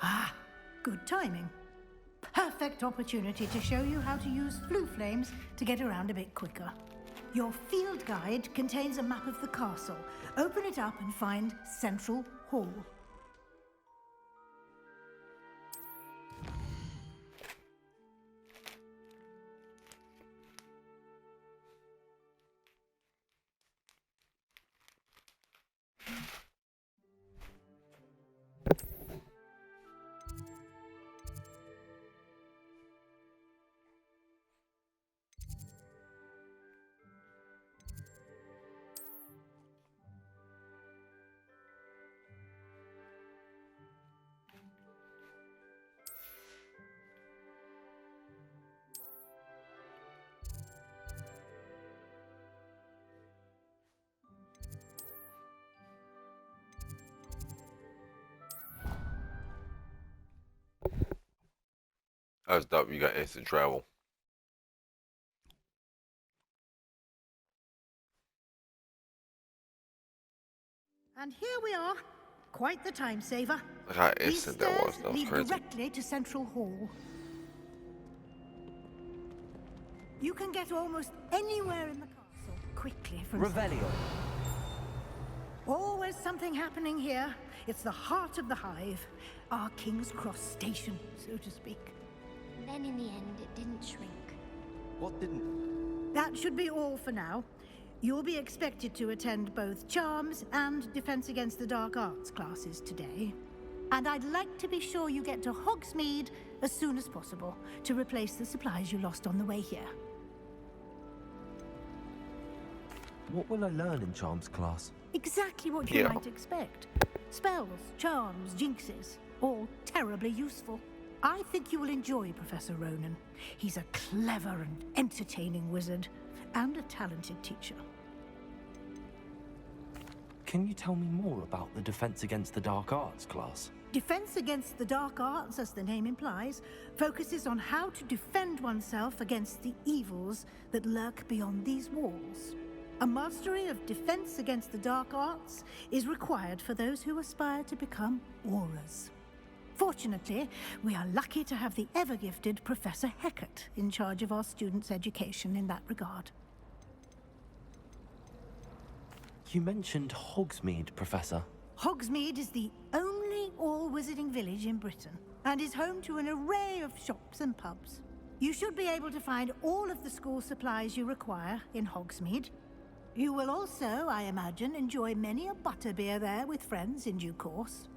Ah, good timing. Perfect opportunity to show you how to use flue flames to get around a bit quicker. Your field guide contains a map of the castle. Open it up and find Central Hall. That's dope. You got instant travel. And here we are. Quite the time saver. Look how These instant that was. stairs That was lead crazy. directly to Central Hall. You can get almost anywhere in the castle quickly from Revelio. Always something happening here. It's the heart of the hive. Our King's Cross station, so to speak. And then in the end, it didn't shrink. What didn't? That should be all for now. You'll be expected to attend both Charms and Defense Against the Dark Arts classes today. And I'd like to be sure you get to Hogsmeade as soon as possible to replace the supplies you lost on the way here. What will I learn in Charms class? Exactly what you might expect. Spells, charms, jinxes, all terribly useful. I think you will enjoy Professor Ronan. He's a clever and entertaining wizard, and a talented teacher. Can you tell me more about the Defense Against the Dark Arts class? Defense Against the Dark Arts, as the name implies, focuses on how to defend oneself against the evils that lurk beyond these walls. A mastery of Defense Against the Dark Arts is required for those who aspire to become auras. Fortunately, we are lucky to have the ever-gifted Professor Hecat in charge of our students' education in that regard. You mentioned Hogsmeade, Professor. Hogsmeade is the only all-wizarding village in Britain, and is home to an array of shops and pubs. You should be able to find all of the school supplies you require in Hogsmeade. You will also, I imagine, enjoy many a butterbeer there with friends in due course.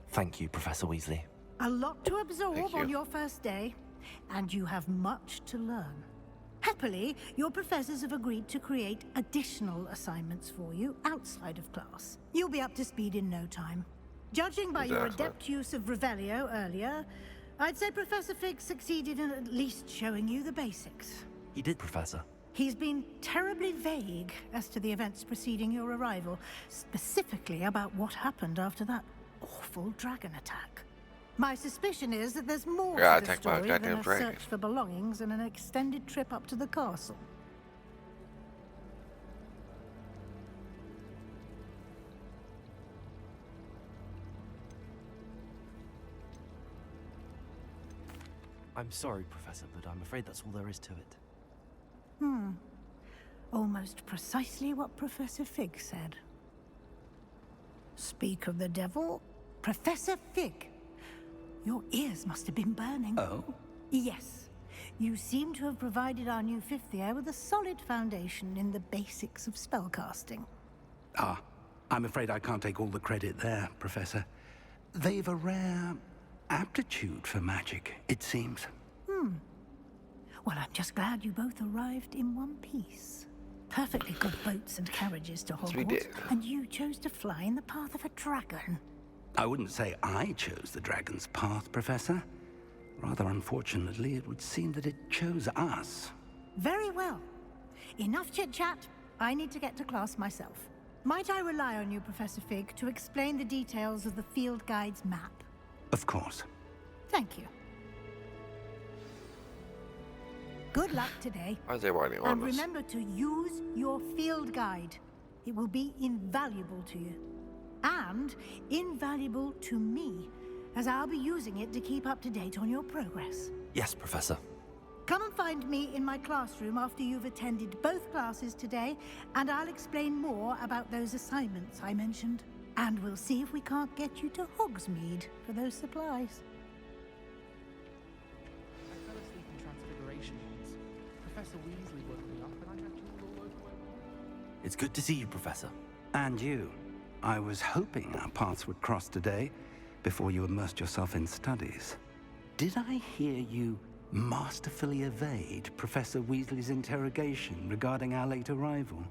Thank you, Professor Weasley. A lot to absorb on your first day, and you have much to learn. Happily, your professors have agreed to create additional assignments for you outside of class. You'll be up to speed in no time. Judging by your adept use of Revelio earlier, I'd say Professor Fig succeeded in at least showing you the basics. He did, Professor. He's been terribly vague as to the events preceding your arrival, specifically about what happened after that awful dragon attack. My suspicion is that there's more to the story than a search for belongings and an extended trip up to the castle. I'm sorry, Professor, but I'm afraid that's all there is to it. Almost precisely what Professor Fig said. Speak of the devil, Professor Fig. Your ears must have been burning. Oh? Yes. You seem to have provided our new fifth year with a solid foundation in the basics of spellcasting. I'm afraid I can't take all the credit there, Professor. They've a rare aptitude for magic, it seems. Well, I'm just glad you both arrived in one piece. Perfectly good boats and carriages to Hogwarts, and you chose to fly in the path of a dragon. I wouldn't say I chose the dragon's path, Professor. Rather unfortunately, it would seem that it chose us. Very well. Enough chit-chat. I need to get to class myself. Might I rely on you, Professor Fig, to explain the details of the field guide's map? Of course. Thank you. Good luck today. Why is they writing on And this? remember to use your field guide. It will be invaluable to you. And invaluable to me, as I'll be using it to keep up to date on your progress. Yes, Professor. Come and find me in my classroom after you've attended both classes today, and I'll explain more about those assignments I mentioned. And we'll see if we can't get you to Hogsmeade for those supplies. I fell asleep in Transfiguration once. Professor Weasley woke me up and I had to all over my wall. It's good to see you, Professor. And you. I was hoping our paths would cross today, before you immersed yourself in studies. Did I hear you masterfully evade Professor Weasley's interrogation regarding our late arrival?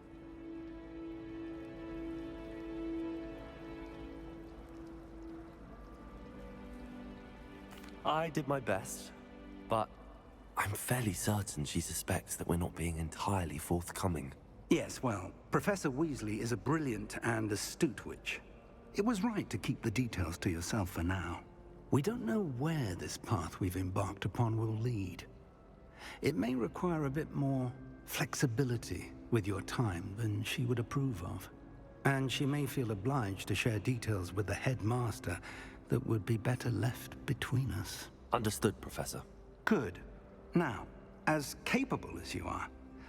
I did my best, but I'm fairly certain she suspects that we're not being entirely forthcoming. Yes, well, Professor Weasley is a brilliant and astute witch. It was right to keep the details to yourself for now. We don't know where this path we've embarked upon will lead. It may require a bit more flexibility with your time than she would approve of. And she may feel obliged to share details with the headmaster that would be better left between us. Understood, Professor. Good. Now, as capable as you are,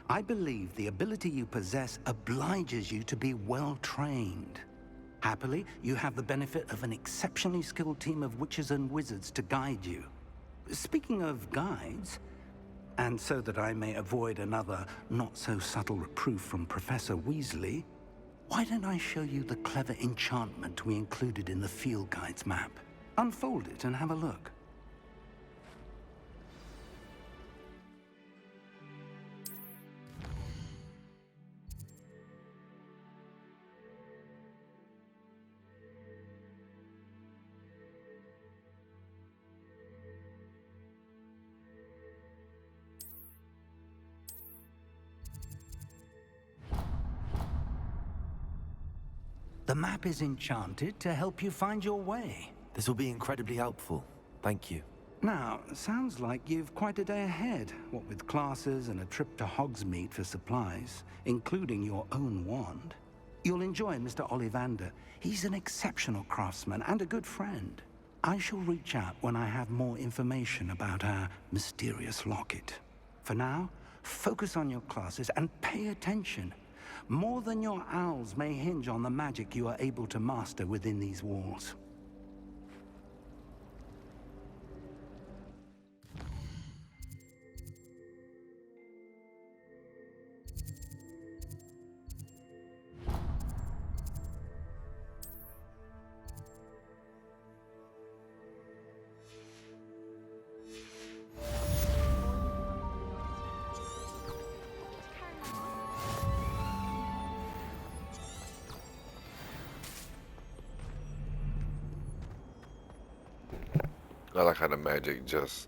I believe the ability you possess obliges you to be well-trained. Happily, you have the benefit of an exceptionally skilled team of witches and wizards to guide you. Speaking of guides, and so that I may avoid another not-so-subtle reproof from Professor Weasley, why don't I show you the clever enchantment we included in the field guide's map? Unfold it and have a look. The map is enchanted to help you find your way. This will be incredibly helpful. Thank you. Now, sounds like you've quite a day ahead, what with classes and a trip to Hogsmeade for supplies, including your own wand. You'll enjoy Mr. Ollivander. He's an exceptional craftsman and a good friend. I shall reach out when I have more information about our mysterious locket. For now, focus on your classes and pay attention. More than your owls may hinge on the magic you are able to master within these walls. I like how the magic just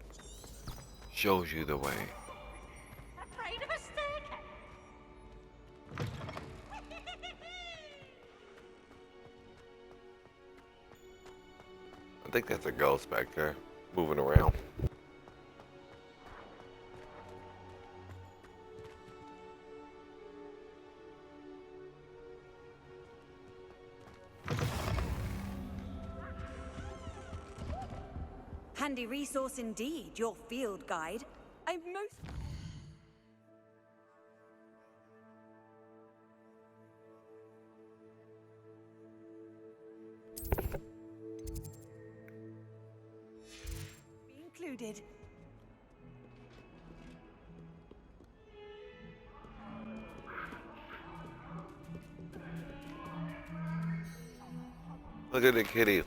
shows you the way. Afraid of a staircase? I think that's a ghost back there, moving around. Handy resource indeed, your field guide. I'm most... Be included. Look at the kitty.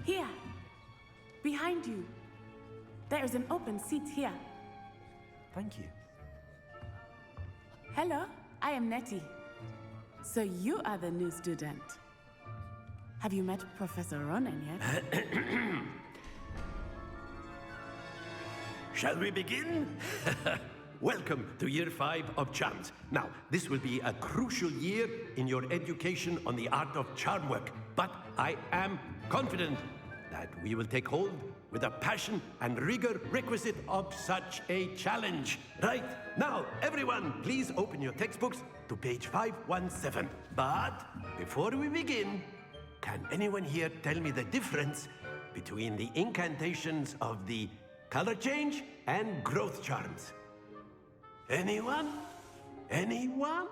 Here, behind you. There is an open seat here. Thank you. Hello, I am Nettie. So you are the new student. Have you met Professor Ronan yet? Shall we begin? Welcome to Year 5 of Charms. Now, this will be a crucial year in your education on the art of charm work, but I am confident that we will take hold with the passion and rigor requisite of such a challenge. Right, now, everyone, please open your textbooks to page 517. But before we begin, can anyone here tell me the difference between the incantations of the color change and growth charms? Anyone? Anyone?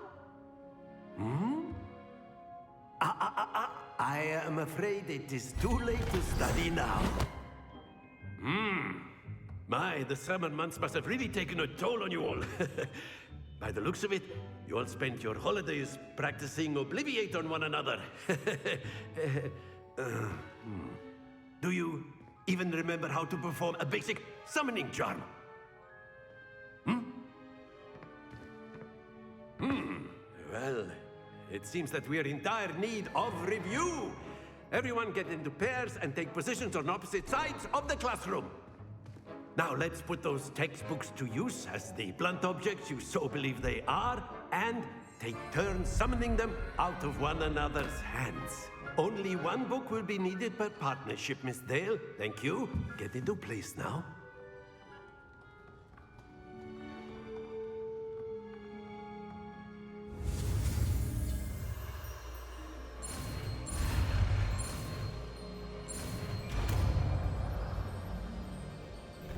I am afraid it is too late to study now. My, the summer months must have really taken a toll on you all. By the looks of it, you all spent your holidays practicing Obliviate on one another. Do you even remember how to perform a basic summoning charm? Well, it seems that we are in dire need of review. Everyone get into pairs and take positions on opposite sides of the classroom. Now let's put those textbooks to use as the blunt objects you so believe they are, and take turns summoning them out of one another's hands. Only one book will be needed per partnership, Miss Dale. Thank you. Get into place now.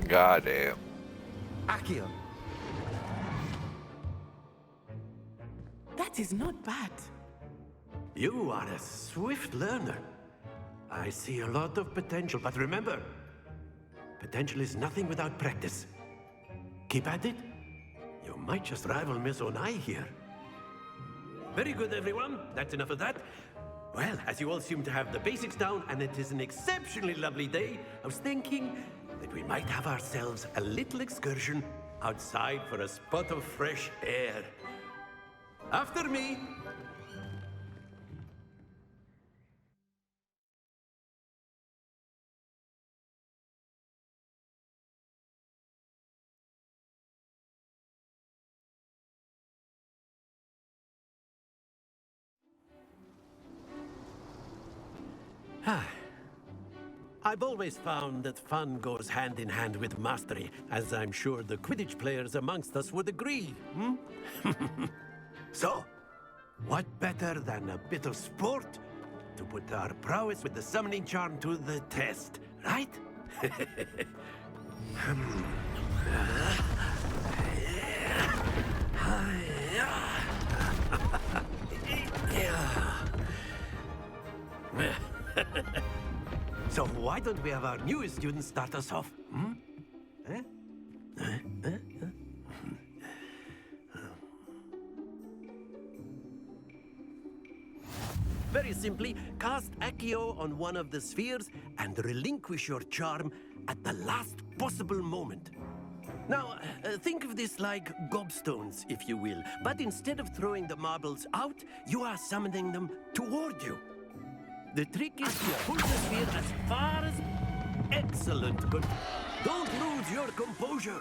Goddamn. Accio. That is not bad. You are a swift learner. I see a lot of potential, but remember, potential is nothing without practice. Keep at it. You might just rival Miss Onai here. Very good, everyone. That's enough of that. Well, as you all seem to have the basics down, and it is an exceptionally lovely day, I was thinking that we might have ourselves a little excursion outside for a spot of fresh air. After me. I've always found that fun goes hand in hand with mastery, as I'm sure the Quidditch players amongst us would agree, hmm? So, what better than a bit of sport to put our prowess with the summoning charm to the test, right? So why don't we have our newest student start us off? Hmm? Very simply, cast Accio on one of the spheres and relinquish your charm at the last possible moment. Now, think of this like gobstones, if you will, but instead of throwing the marbles out, you are summoning them toward you. The trick is to pull the sphere as far as... Excellent, but don't lose your composure.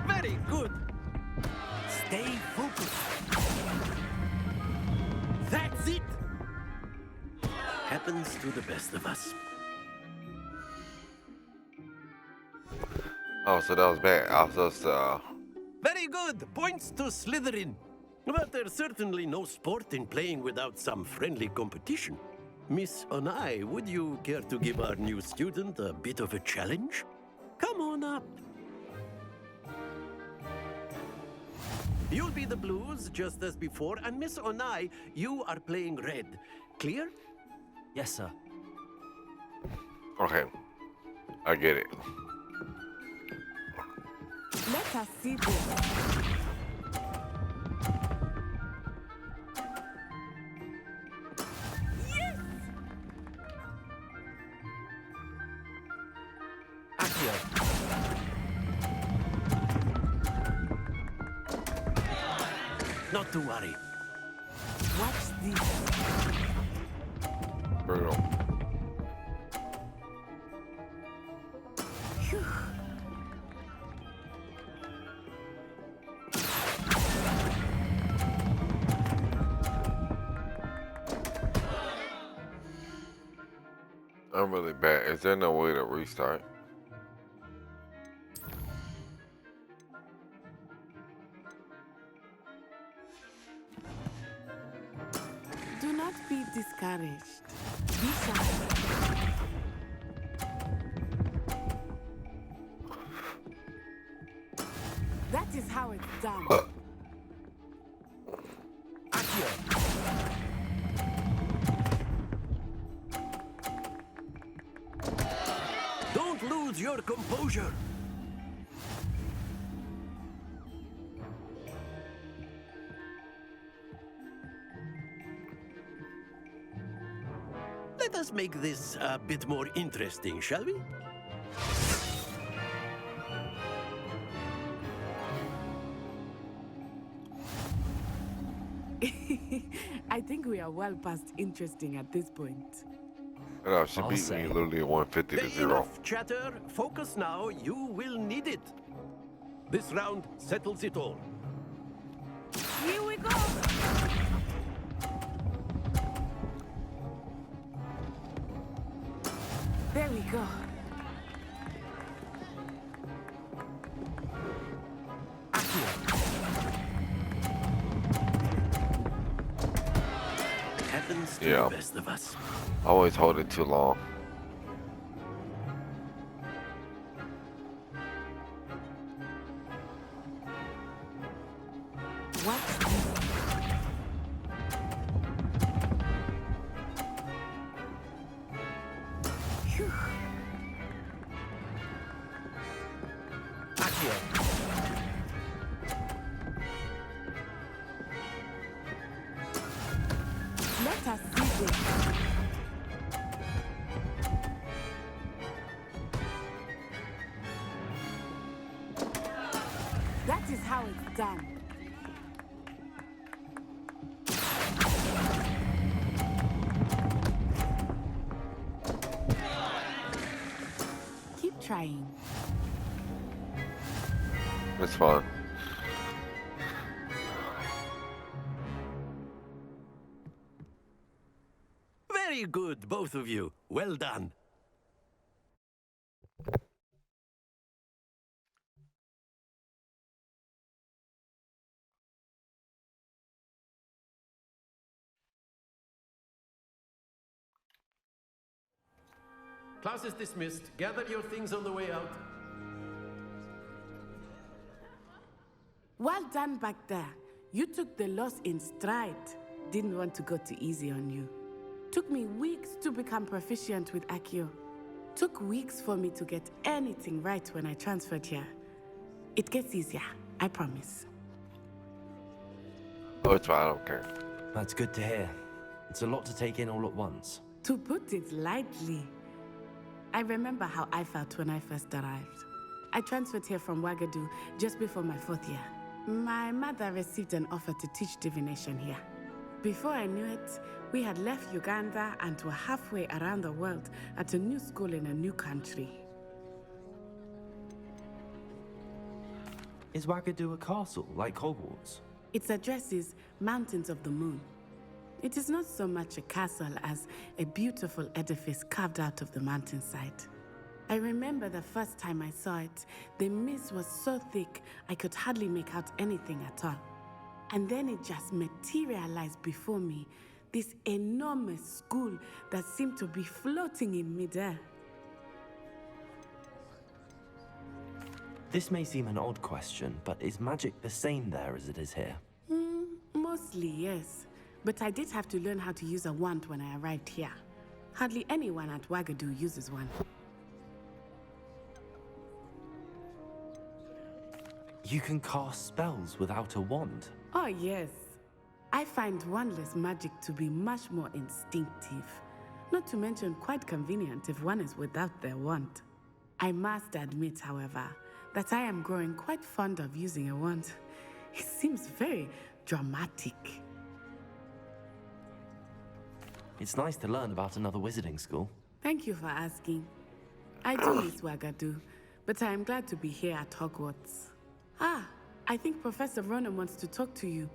Very good. Stay focused. That's it. Happens to the best of us. Oh, so that was bad. I was just, Very good. Points to Slytherin. But there's certainly no sport in playing without some friendly competition. Miss Onai, would you care to give our new student a bit of a challenge? Come on up. You'll be the blues, just as before, and Miss Onai, you are playing red. Clear? Yes, sir. okay. I get it. Let us see this. Not to worry. Watch this. Brutal. Phew. I'm really bad. Is there no way to restart? Do not be discouraged. Be shy. That is how it's done. Don't lose your composure. Let us make this a bit more interesting, shall we? I think we are well past interesting at this point. No, she beat me literally 150 to 0. Enough chatter. Focus now. You will need it. This round settles it all. Here we go. There we go. Happens to Yeah. the best of us. Always hold it too long. Let us see this. That is how it's done. Keep trying. It's fine. Very good, both of you. Well done. Class is dismissed. Gather your things on the way out. Well done back there. You took the loss in stride. Didn't want to go too easy on you. Took me weeks to become proficient with Accio. Took weeks for me to get anything right when I transferred here. It gets easier, I promise. Oh, it's fine, I don't care. That's good to hear. It's a lot to take in all at once. To put it lightly, I remember how I felt when I first arrived. I transferred here from Wagadu just before my 4th year. My mother received an offer to teach divination here. Before I knew it, we had left Uganda and were halfway around the world at a new school in a new country. Is Wagadu a castle, like Hogwarts? Its address is Mountains of the Moon. It is not so much a castle as a beautiful edifice carved out of the mountainside. I remember the first time I saw it, the mist was so thick I could hardly make out anything at all. And then it just materialized before me, this enormous school that seemed to be floating in midair. This may seem an odd question, but is magic the same there as it is here? Mostly, yes. But I did have to learn how to use a wand when I arrived here. Hardly anyone at Wagadu uses one. You can cast spells without a wand? Oh, yes. I find wandless magic to be much more instinctive. Not to mention quite convenient if one is without their wand. I must admit, however, that I am growing quite fond of using a wand. It seems very dramatic. It's nice to learn about another wizarding school. Thank you for asking. I do miss Wagadu, but I am glad to be here at Hogwarts. Ah, I think Professor Ronan wants to talk to you.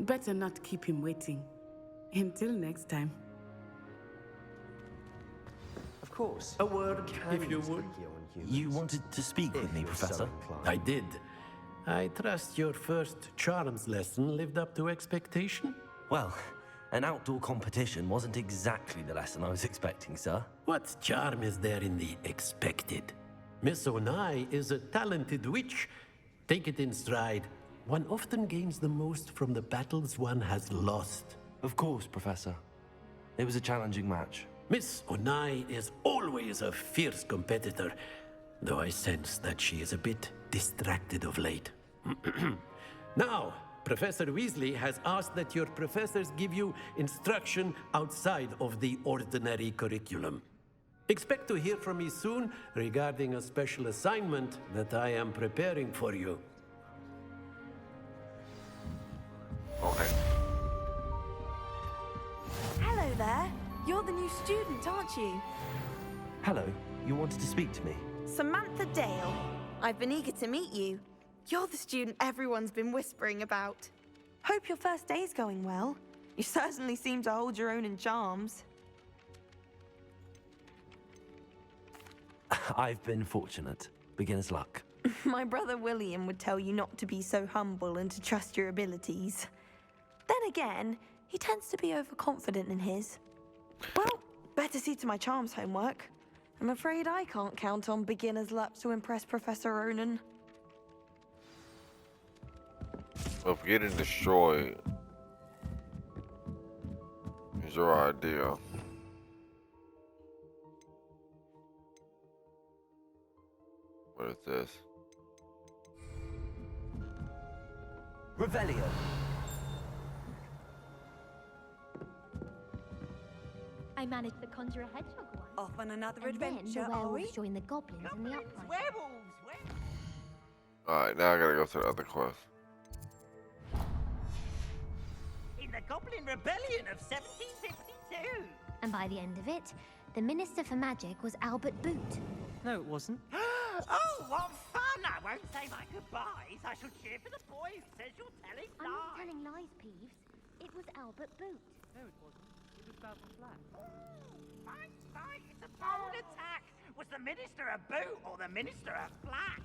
Better not keep him waiting. Until next time. Of course. A word, if you would. You wanted to speak with me, Professor? I did. I trust your first charms lesson lived up to expectation? Well, an outdoor competition wasn't exactly the lesson I was expecting, sir. What charm is there in the expected? Miss Onai is a talented witch. Take it in stride. One often gains the most from the battles one has lost. Of course, Professor. It was a challenging match. Miss Onai is always a fierce competitor, though I sense that she is a bit distracted of late. Now, Professor Weasley has asked that your professors give you instruction outside of the ordinary curriculum. Expect to hear from me soon regarding a special assignment that I am preparing for you. Okay. Hello there. You're the new student, aren't you? Hello, you wanted to speak to me? Samantha Dale. I've been eager to meet you. You're the student everyone's been whispering about. Hope your first day's going well. You certainly seem to hold your own in charms. I've been fortunate. Beginner's luck. My brother William would tell you not to be so humble and to trust your abilities. Then again, he tends to be overconfident in his. Well, better see to my charms homework. I'm afraid I can't count on beginner's luck to impress Professor Ronan. Well, if getting destroyed is your idea. What is this? Revelio. I managed the Conjurer Hedgehog one. Off on another And adventure, then the are we? werewolves joined the goblins in the uprising. Alright, now I gotta go to the other quest. In the Goblin Rebellion of 1752. And by the end of it, the Minister for Magic was Albert Boot. No, it wasn't. Oh, what fun! I won't say my goodbyes. I shall cheer for the boy who says you're telling I'm not lies. telling lies, Peeves. It was Albert Boot. No, it wasn't. It was Basil Flack. Fight! It's a bold attack. Was the Minister a boot or the Minister a flack?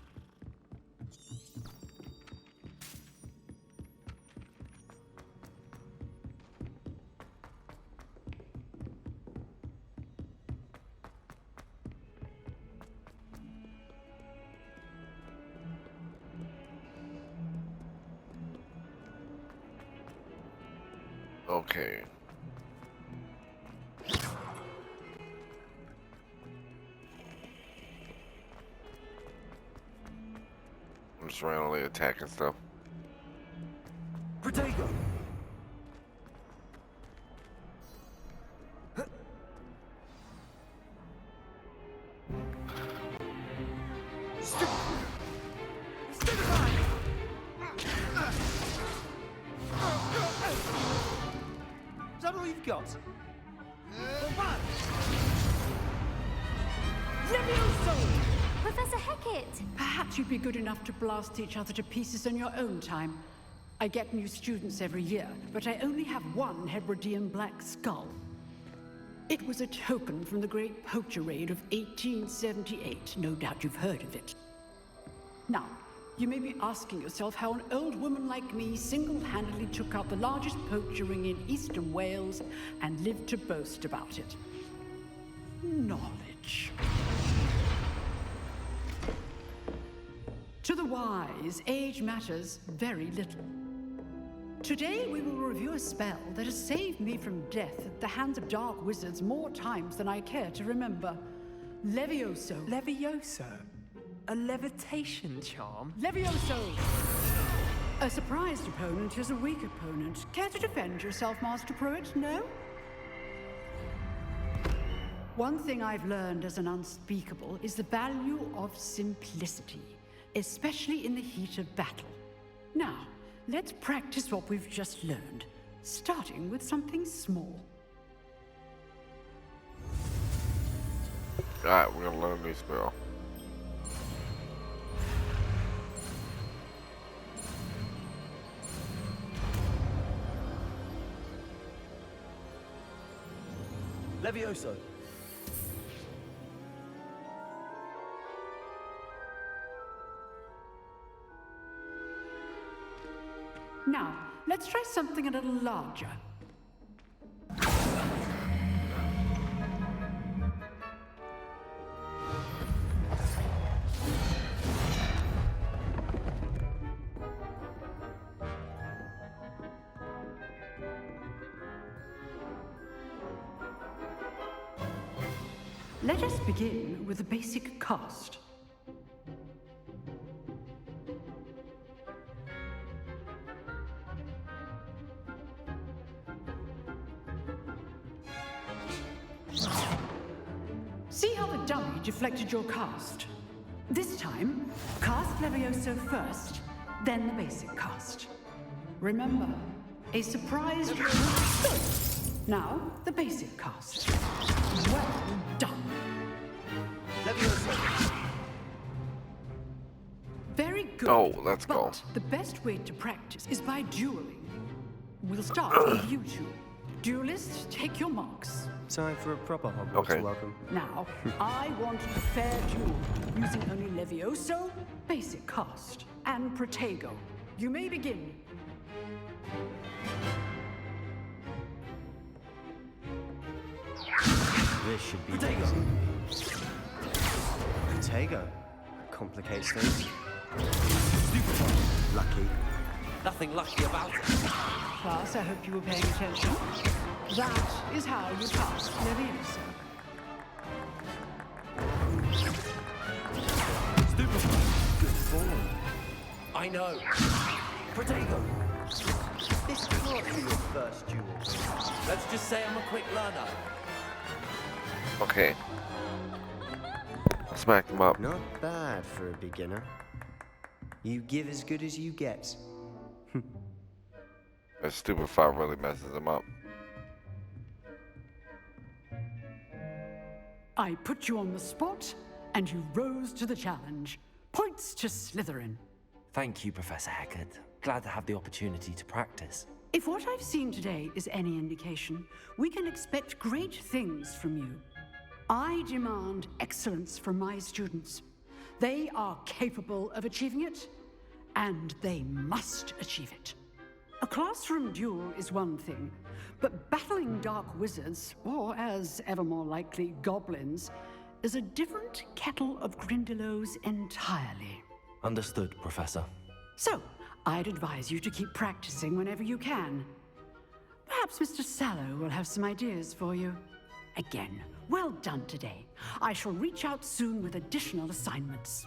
Okay. I'm just randomly attacking stuff. Protego! Is that all you've got? Professor Hecat! Perhaps you'd be good enough to blast each other to pieces in your own time. I get new students every year, but I only have one Hebridean black skull. It was a token from the Great Poacher Raid of 1878. No doubt you've heard of it. Now, you may be asking yourself how an old woman like me single-handedly took out the largest poacher ring in eastern Wales and lived to boast about it. Knowledge. To the wise, age matters very little. Today we will review a spell that has saved me from death at the hands of dark wizards more times than I care to remember. Levioso. Levioso? A levitation charm? Levioso! A surprised opponent is a weak opponent. Care to defend yourself, Master Pruitt? No? One thing I've learned as an unspeakable is the value of simplicity, especially in the heat of battle. Now, let's practice what we've just learned, starting with something small. Alright, we're gonna learn a new spell. Levioso. Now, let's try something a little larger. Let us begin with the basic cast. See how the dummy deflected your cast? This time, cast Levioso first, then the basic cast. Remember, a surprise... Now, the basic cast. Well done. Levioso. Very good. Oh, let's go. But the best way to practice is by dueling. We'll start with you two. Duelists, take your marks. Time for a proper Hogwarts welcome. Now, I want a fair duel, using only Levioso, basic cast, and Protego. You may begin. This should be easy. Protego. Complicates things. Lucky. Nothing lucky about it. Class, I hope you were paying attention. That is how you cast Levioso. Good form. I know. Protego. This can't be your first duel. Let's just say I'm a quick learner. Okay. I smacked him up. Not bad for a beginner. You give as good as you get. That stupid fight really messes him up. I put you on the spot, and you rose to the challenge. Points to Slytherin. Thank you, Professor Hecat. Glad to have the opportunity to practice. If what I've seen today is any indication, we can expect great things from you. I demand excellence from my students. They are capable of achieving it, and they must achieve it. A classroom duel is one thing, but battling dark wizards, or as ever more likely, goblins, is a different kettle of Grindylows entirely. Understood, Professor. So, I'd advise you to keep practicing whenever you can. Perhaps Mr. Sallow will have some ideas for you. Again, well done today. I shall reach out soon with additional assignments.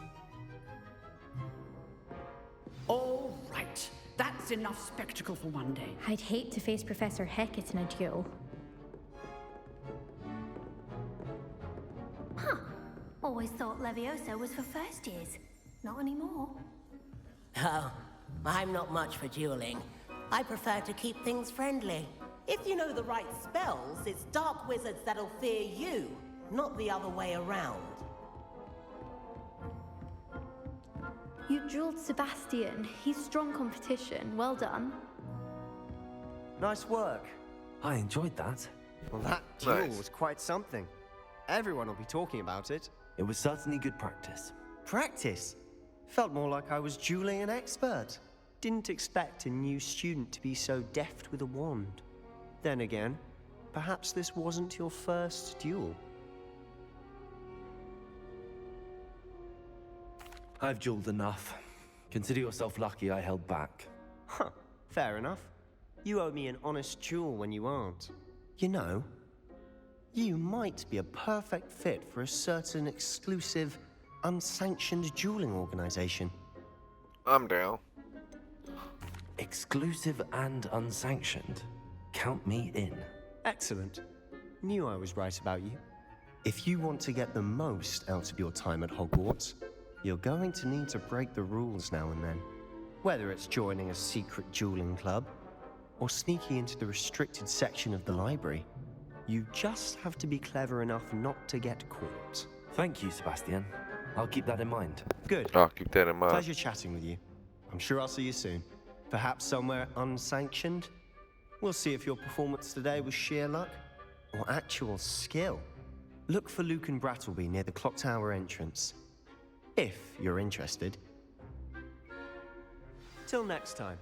All right. That's enough spectacle for one day. I'd hate to face Professor Hecat in a duel. Huh. Always thought Leviosa was for first years. Not anymore. Oh, I'm not much for dueling. I prefer to keep things friendly. If you know the right spells, it's dark wizards that'll fear you, not the other way around. You dueled Sebastian. He's strong competition. Well done. Nice work. I enjoyed that. Well, that duel was quite something. Everyone will be talking about it. It was certainly good practice. Practice? Felt more like I was dueling an expert. Didn't expect a new student to be so deft with a wand. Then again, perhaps this wasn't your first duel. I've dueled enough. Consider yourself lucky I held back. Huh, fair enough. You owe me an honest duel when you aren't. You know, you might be a perfect fit for a certain exclusive, unsanctioned dueling organization. I'm down. Exclusive and unsanctioned. Count me in. Excellent. Knew I was right about you. If you want to get the most out of your time at Hogwarts, you're going to need to break the rules now and then. Whether it's joining a secret dueling club, or sneaking into the restricted section of the library, you just have to be clever enough not to get caught. Thank you, Sebastian. I'll keep that in mind. Good. I'll keep that in mind. Pleasure chatting with you. I'm sure I'll see you soon. Perhaps somewhere unsanctioned? We'll see if your performance today was sheer luck, or actual skill. Look for Luke and Brattleby near the clock tower entrance. If you're interested. Till next time.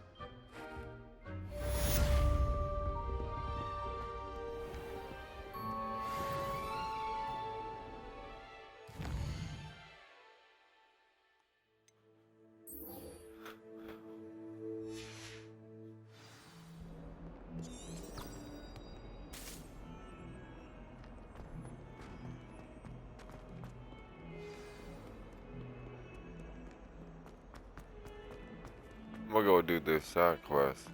I'm gonna go do this side quest.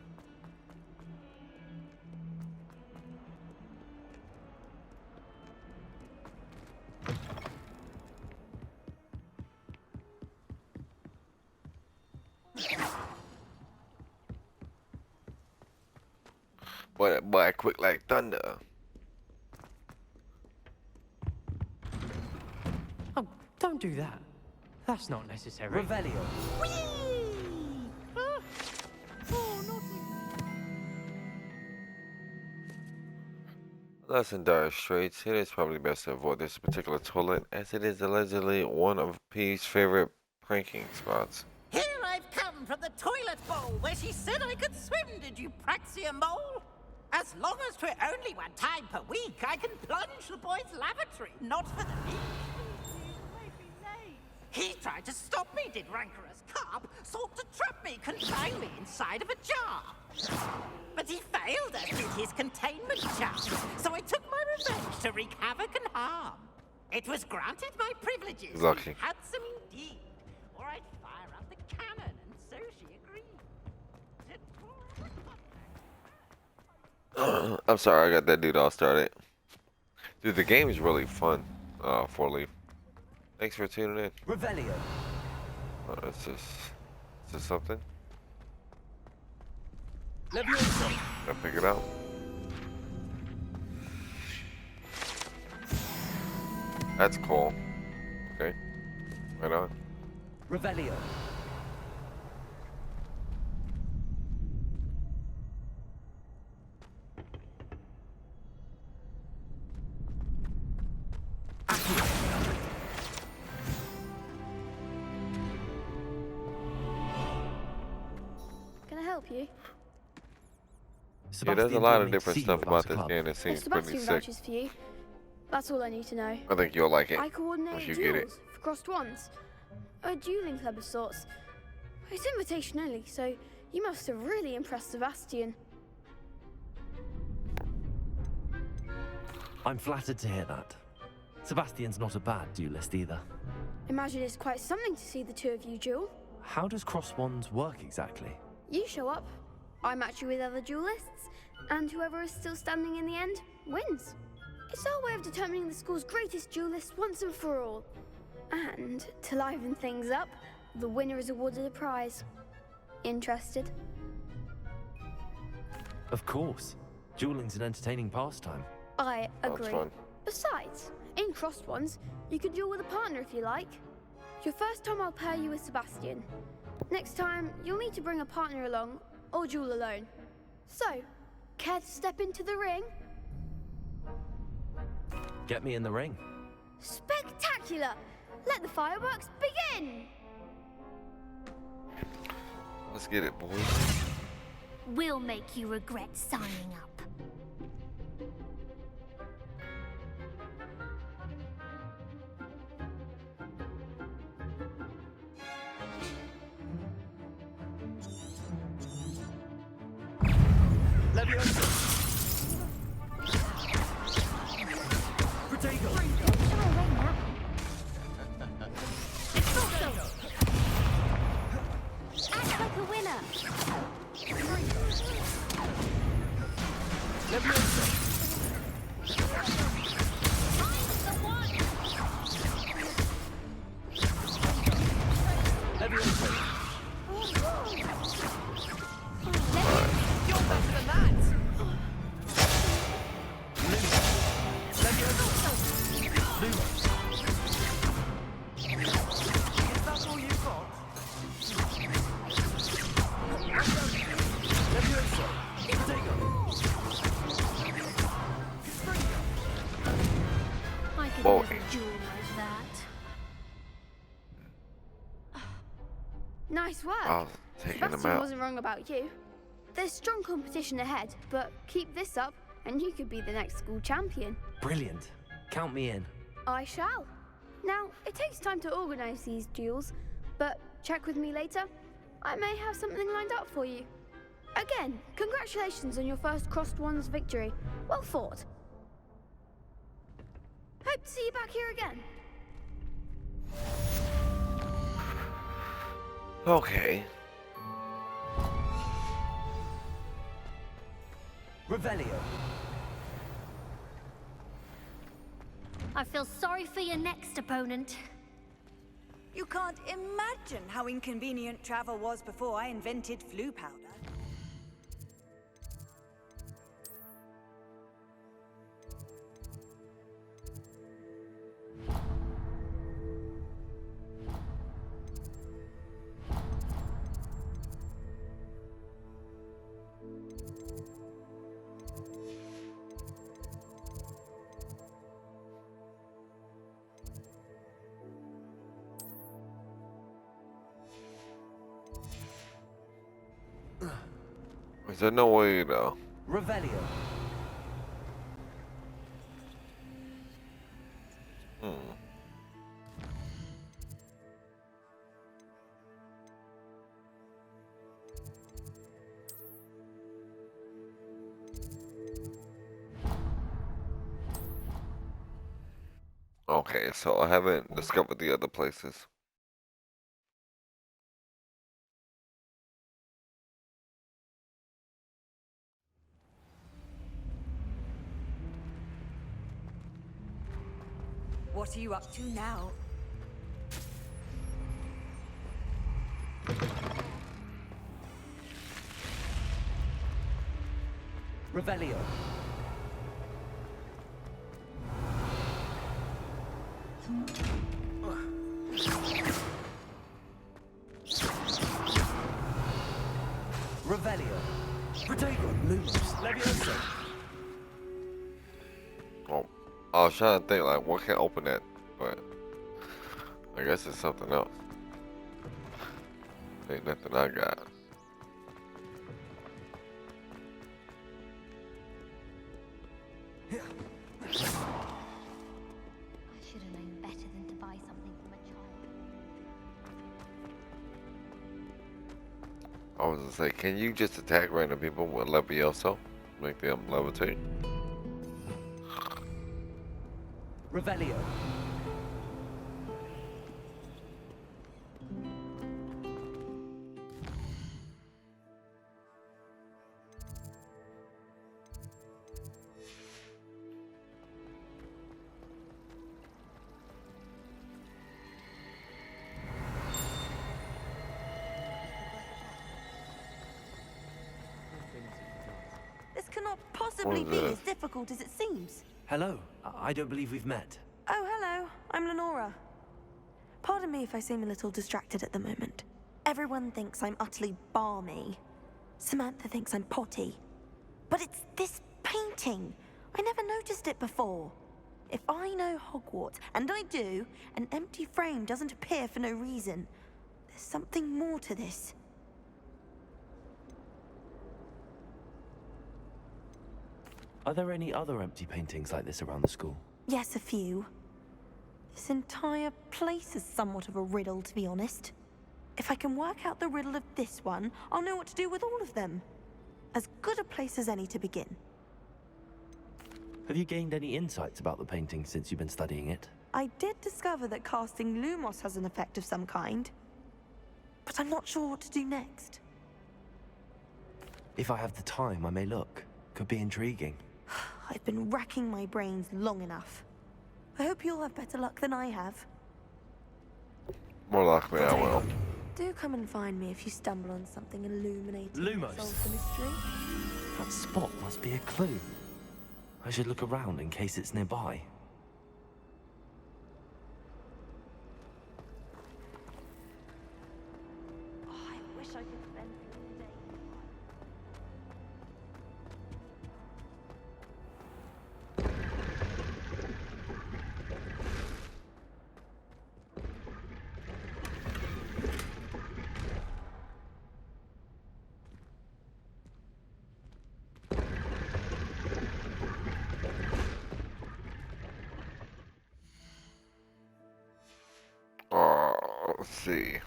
Boy, quick like thunder. Oh, don't do that. That's not necessary. Revelio. Unless in dire straits, it is probably best to avoid this particular toilet, as it is allegedly one of P's favorite pranking spots. Here I've come from the toilet bowl where she said I could swim, did you Praxia mole? As long as 'twere only one time per week, I can plunge the boy's lavatory, not for the leak. He tried to stop me, did rancorous carp, sought to trap me, confine me inside of a jar. But he failed us with his containment charm, so I took my revenge to wreak havoc and harm. It was granted my privileges, Lucky. handsome indeed, or I'd fire up the cannon, and so she agreed. I'm sorry, I got that dude all started. Dude, the game is really fun. Four Leaf. Thanks for tuning in. Revelio. Is this something? Levioso. Can I pick it out? That's cool. Okay. Right on. Revelio. Can I help you? Yeah, there's a Sebastian lot told of me to different see you stuff about a this club. game that If seems pretty Sebastian sick. vouches for you, that's all I need to know. I think you'll like it I coordinate once you duels get it. for crossed ones. A dueling club of sorts. It's invitation only, so you must have really impressed Sebastian. I'm flattered to hear that. Sebastian's not a bad duelist either. Imagine it's quite something to see the two of you duel. How does cross wands work exactly? You show up, I match you with other duelists, and whoever is still standing in the end wins. It's our way of determining the school's greatest duelist once and for all. And to liven things up, the winner is awarded a prize. Interested? Of course. Dueling's an entertaining pastime. I agree. fun. Besides, in crossed ones, you can duel with a partner if you like. Your first time I'll pair you with Sebastian. Next time, you'll need to bring a partner along, or duel alone. So, care to step into the ring? Get me in the ring. Spectacular! Let the fireworks begin! Let's get it, boys. We'll make you regret signing up. Levioso. Protego. Act like a winner. Levioso. Levioso. You're better than that! Is that all you got? Levioso. Protego. I could Boy. never duel like that. Nice work. I'll take him Sebastian out. wasn't wrong about you. There's strong competition ahead, but keep this up and you could be the next school champion. Brilliant. Count me in. I shall. Now, it takes time to organize these duels, but check with me later. I may have something lined up for you. Again, congratulations on your first crossed ones victory. Well fought. Hope to see you back here again. Okay. Revelio. I feel sorry for your next opponent. You can't imagine how inconvenient travel was before I invented flu powder. Is there no way though? Revelio. Okay, so I haven't discovered the other places. What are you up to now? Revelio. Revelio. Protego. Lumos. Levioso. Oh, I was trying to think like what can open that, but I guess it's something else. Ain't nothing I got. I should have known better than to buy something from a child. I was gonna say, can you just attack random people with Levioso? Make them levitate? Revelio. This cannot possibly be as difficult as it seems. Hello. I don't believe we've met. Oh, hello. I'm Lenora. Pardon me if I seem a little distracted at the moment. Everyone thinks I'm utterly balmy. Samantha thinks I'm potty. But it's this painting. I never noticed it before. If I know Hogwarts, and I do, an empty frame doesn't appear for no reason. There's something more to this. Are there any other empty paintings like this around the school? Yes, a few. This entire place is somewhat of a riddle, to be honest. If I can work out the riddle of this one, I'll know what to do with all of them. As good a place as any to begin. Have you gained any insights about the painting since you've been studying it? I did discover that casting Lumos has an effect of some kind. But I'm not sure what to do next. If I have the time, I may look. Could be intriguing. I've been racking my brains long enough. I hope you'll have better luck than I have. More likely I will. Do come and find me if you stumble on something illuminating Lumos. that solves the mystery. That spot must be a clue. I should look around in case it's nearby. Oh, I wish I could spend the day. Let's see.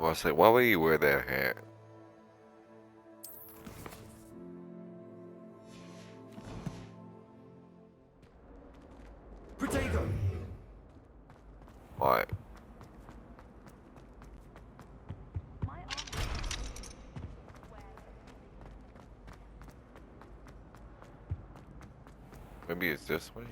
Well, I say, why would you wear that hat? Protego. Why? Maybe it's this way.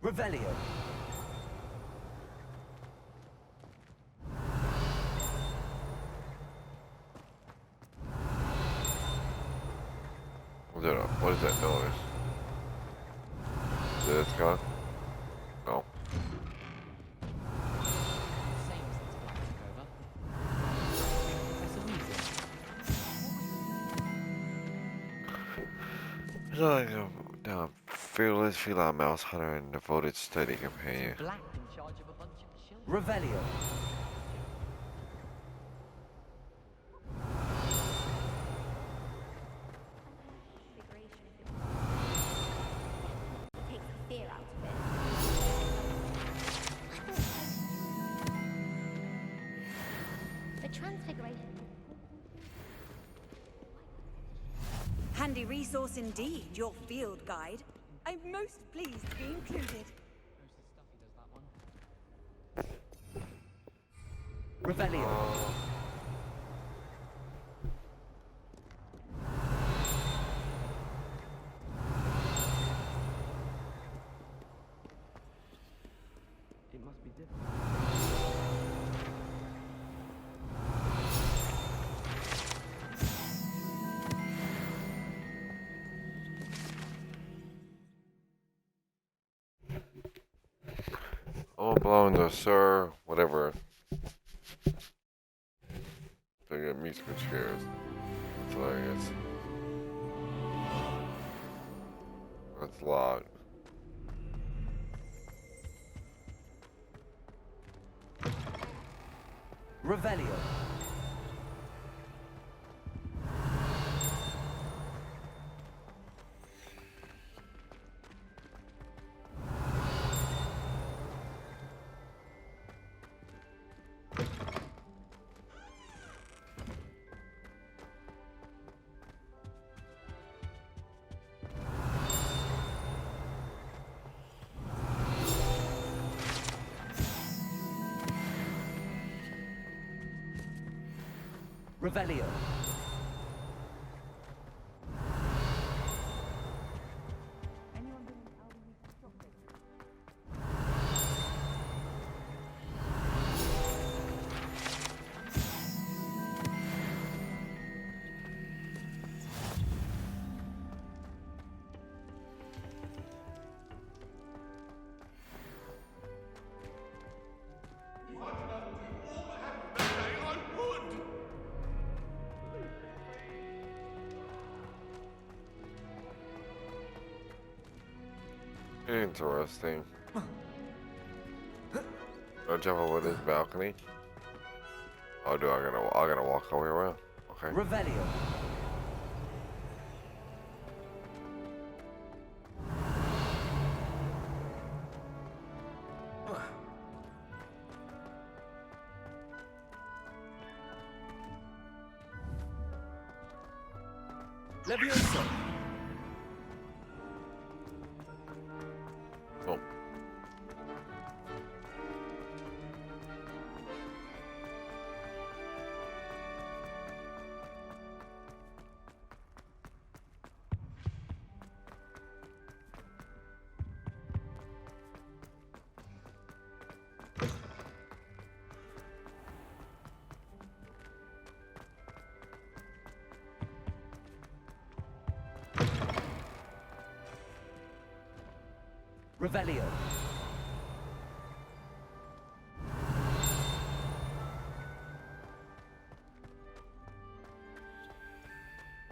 Revelio. What is that noise? Is this gun? No. It's like a fearless feline mouse hunter and devoted study companion. Revelio. Take the fear out of it. The transfiguration. Handy resource indeed, your field guide. I'm most pleased to be included. Revelio. It must be different. Oh, blowing the sir, whatever. They get musical chairs. It's hilarious. That's loud. Revelio. Revelio. Interesting. I'll jump over this balcony. Oh, do I gotta walk all the way around? Okay. Revelio. Levioso. Oh. Revelio.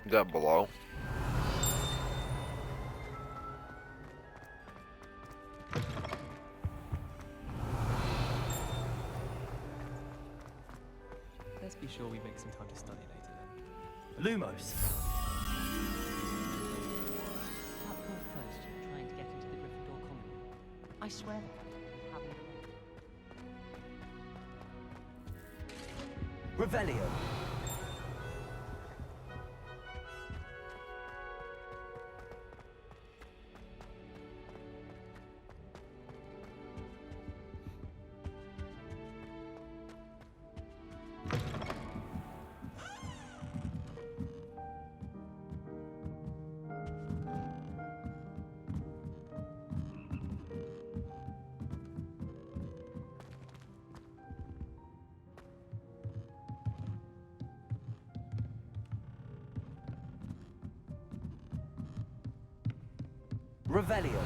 Down below. Let's be sure we make some time to study later then. Lumos. That poor first year trying to get into the Gryffindor common room. I swear the captain having a Revelio. Revelio.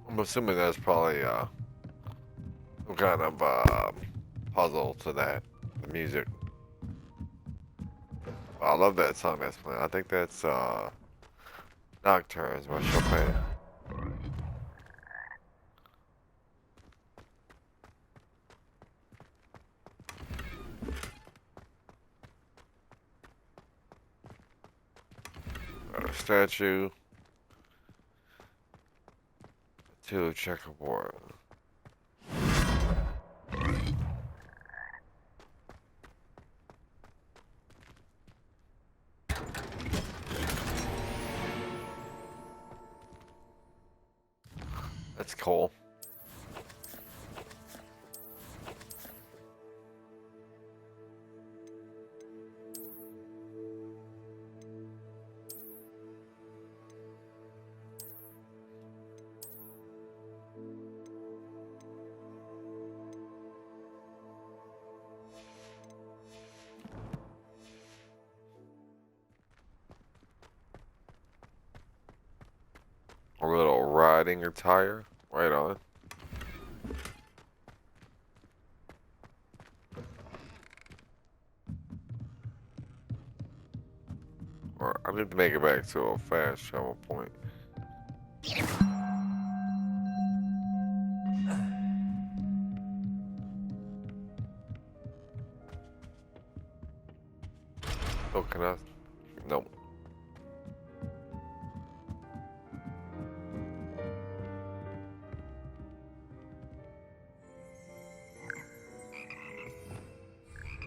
I'm assuming that's probably some kind of puzzle to that, the music. I love that song that's playing. I think that's Nocturnes by Chopin. Got a statue. To checkerboard. That's cool. A little riding attire, right on. Or I need to make it back to a fast travel point. Oh, can I? No.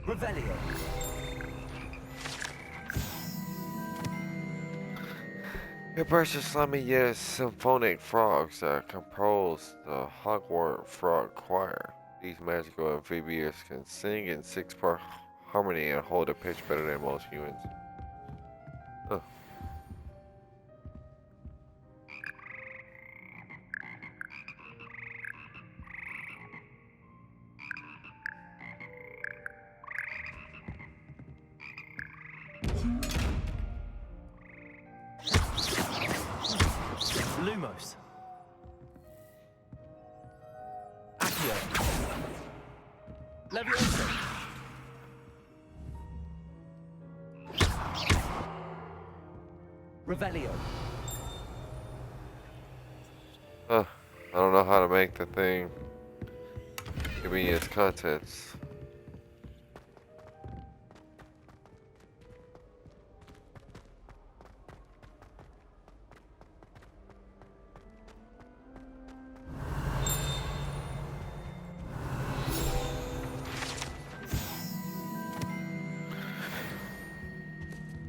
Revelio. Your precious slimy, yes, symphonic frogs that compose the Hogwarts Frog Choir. These magical amphibians can sing in 6-part harmony and hold a pitch better than most humans. Huh. Lumos. Accio. Leviosa. Revelio. I don't know how to make the thing give me its contents.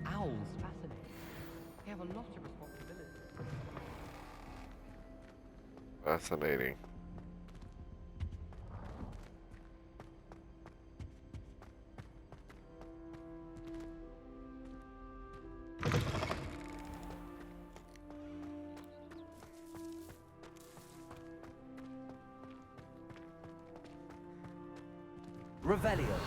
Owls, fascinating. They have a lot of responsibility. Fascinating. Revelio.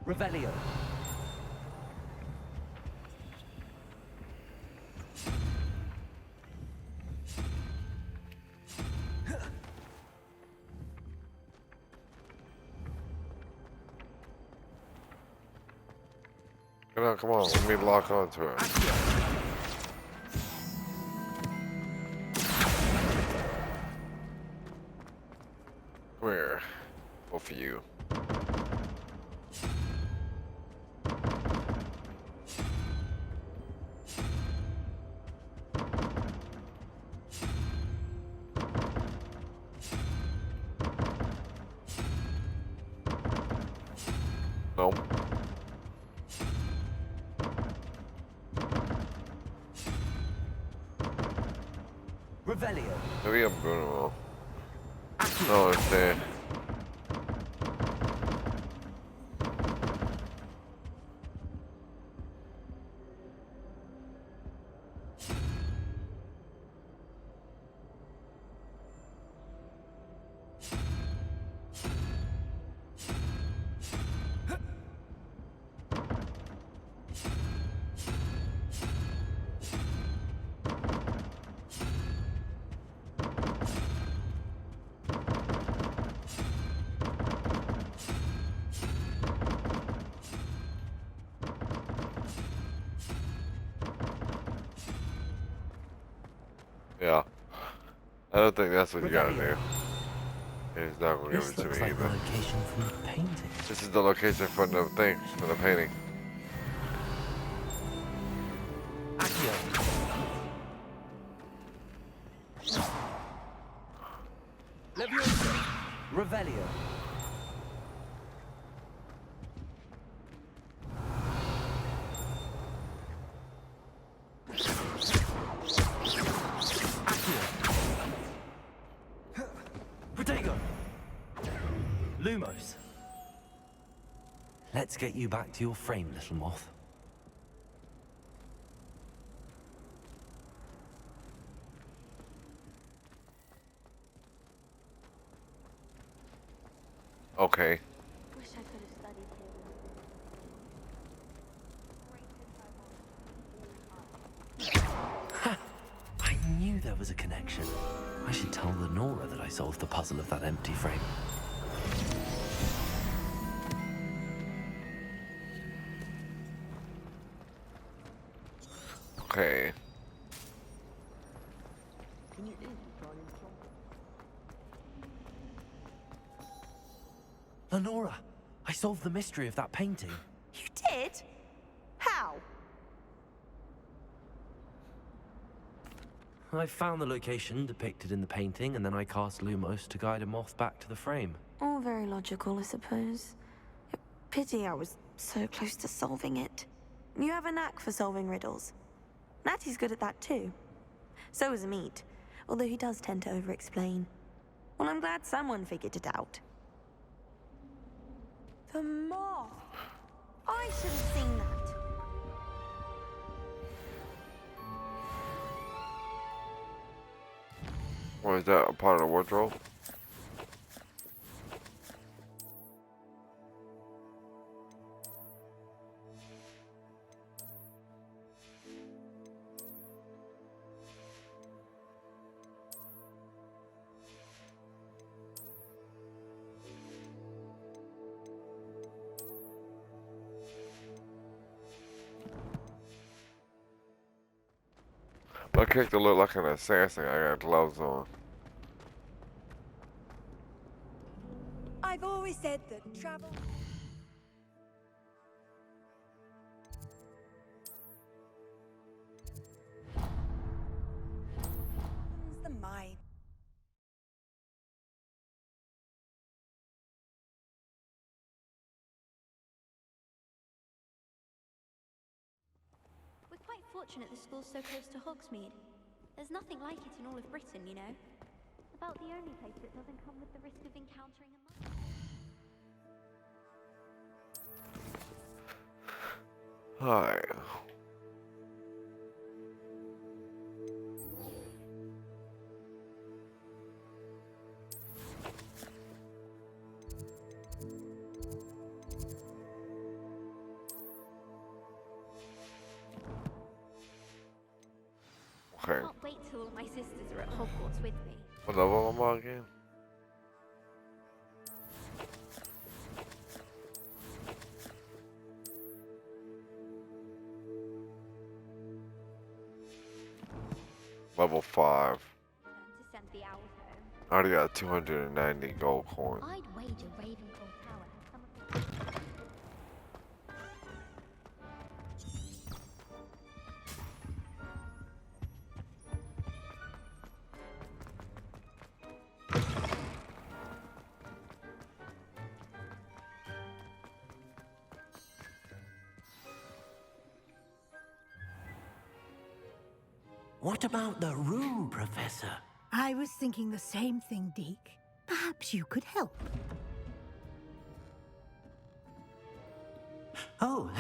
Revelio. Come on, let me lock onto it. Where? Both of you. No. Revelio. Maybe I'm doing it wrong. I don't understand. Yeah. I don't think that's what you gotta do. He's not gonna give This it to looks me like the either. location from the painting. This is the location for the thing, for the painting. Revelio. Protego. Lumos. Let's get you back to your frame, little moth. Okay. Wish I could have studied here. I knew there was a connection. I should tell Lenora that I solved the puzzle of that empty frame. Okay. Can you eat Italian chocolate? Lenora, I solved the mystery of that painting. You did? How? I found the location depicted in the painting, and then I cast Lumos to guide a moth back to the frame. All very logical, I suppose. Pity I was so close to solving it. You have a knack for solving riddles. Natty's good at that too. So is Amit, although he does tend to over-explain. Well, I'm glad someone figured it out. The moth! I should have seen that. Or is that a part of the wardrobe? My character look like an assassin. I got gloves on. I've always said that travel... the mind. We're quite fortunate the school's so close to Hogsmeade. There's nothing like it in all of Britain, you know. About the only place that doesn't come with the risk of encountering a monster. Hi. I can't wait till all my sisters are at Hogwarts with me. What level am I again? Level 5. To send the owls home. already got 290 gold coins. I'd wager Ravenclaw Tower has some of the... What about the room, Professor? I was thinking the same thing, Deke. Perhaps you could help. Oh,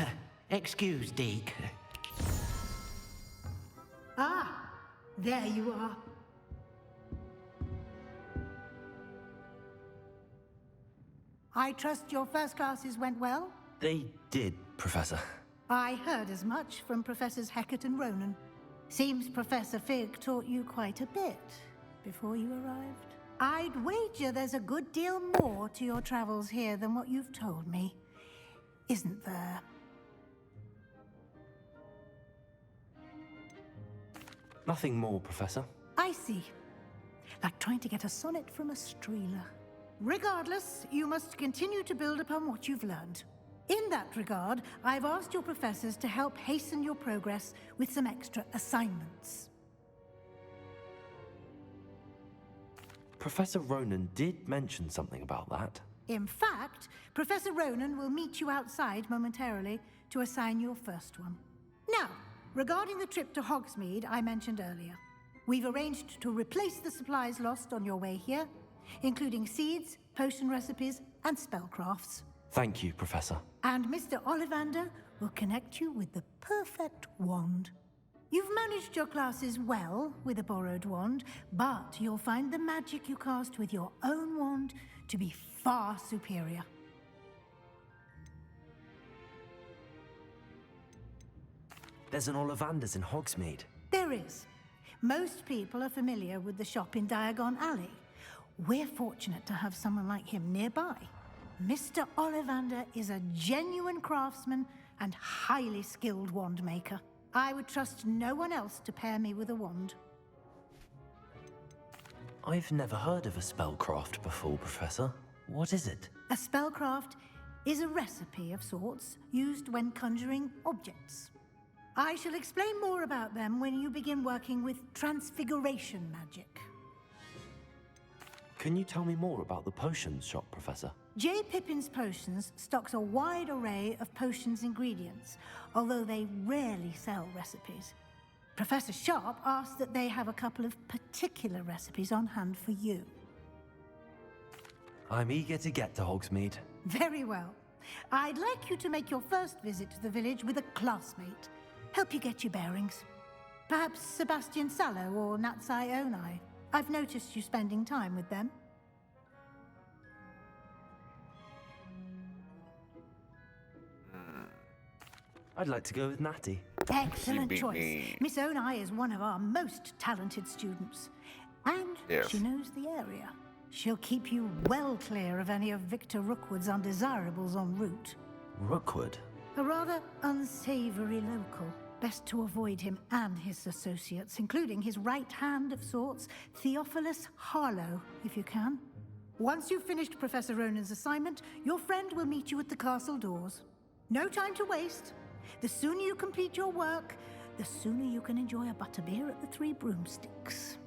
excuse, Deke. Ah, there you are. I trust your first classes went well? They did, Professor. I heard as much from Professors Hecat and Ronan. Seems Professor Fig taught you quite a bit before you arrived. I'd wager there's a good deal more to your travels here than what you've told me. Isn't there? Nothing more, Professor. I see. Like trying to get a sonnet from a streeler. Regardless, you must continue to build upon what you've learned. In that regard, I've asked your professors to help hasten your progress with some extra assignments. Professor Ronan did mention something about that. In fact, Professor Ronan will meet you outside momentarily to assign your first one. Now, regarding the trip to Hogsmeade I mentioned earlier, we've arranged to replace the supplies lost on your way here, including seeds, potion recipes, and spellcrafts. Thank you, Professor. And Mr. Ollivander will connect you with the perfect wand. You've managed your classes well with a borrowed wand, but you'll find the magic you cast with your own wand to be far superior. There's an Ollivander's in Hogsmeade. There is. Most people are familiar with the shop in Diagon Alley. We're fortunate to have someone like him nearby. Mr. Ollivander is a genuine craftsman and highly skilled wand maker. I would trust no one else to pair me with a wand. I've never heard of a spellcraft before, Professor. What is it? A spellcraft is a recipe of sorts used when conjuring objects. I shall explain more about them when you begin working with transfiguration magic. Can you tell me more about the potions shop, Professor? J. Pippin's Potions stocks a wide array of potions ingredients, although they rarely sell recipes. Professor Sharp asked that they have a couple of particular recipes on hand for you. I'm eager to get to Hogsmeade. Very well. I'd like you to make your first visit to the village with a classmate. Help you get your bearings. Perhaps Sebastian Sallow or Natsai Onai. I've noticed you spending time with them. I'd like to go with Natty. Excellent choice. Miss Onai is one of our most talented students. And she knows the area. She'll keep you well clear of any of Victor Rookwood's undesirables en route. Rookwood? A rather unsavory local. Best to avoid him and his associates, including his right hand of sorts, Theophilus Harlow, if you can. Once you've finished Professor Ronan's assignment, your friend will meet you at the castle doors. No time to waste. The sooner you complete your work, the sooner you can enjoy a butterbeer at the Three Broomsticks.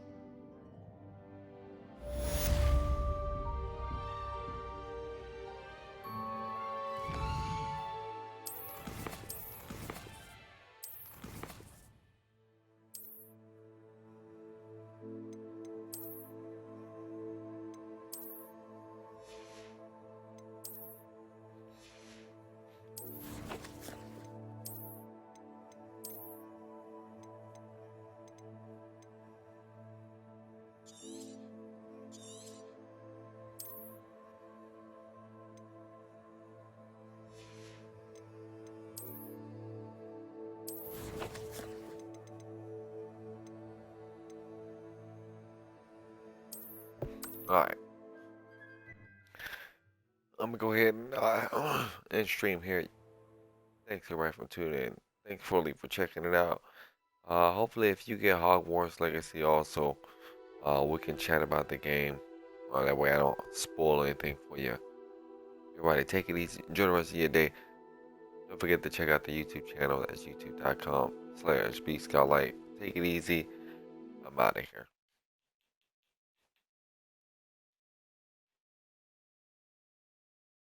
Alright. I'm gonna go ahead and stream here. Thanks everybody for tuning in. Thanks fully for checking it out. Hopefully if you get Hogwarts Legacy also, we can chat about the game Well, that way I don't spoil anything for you. Everybody, take it easy. Enjoy the rest of your day. Don't forget to check out the YouTube channel. That's youtube.com/BScoutlight. Take it easy. I'm out of here.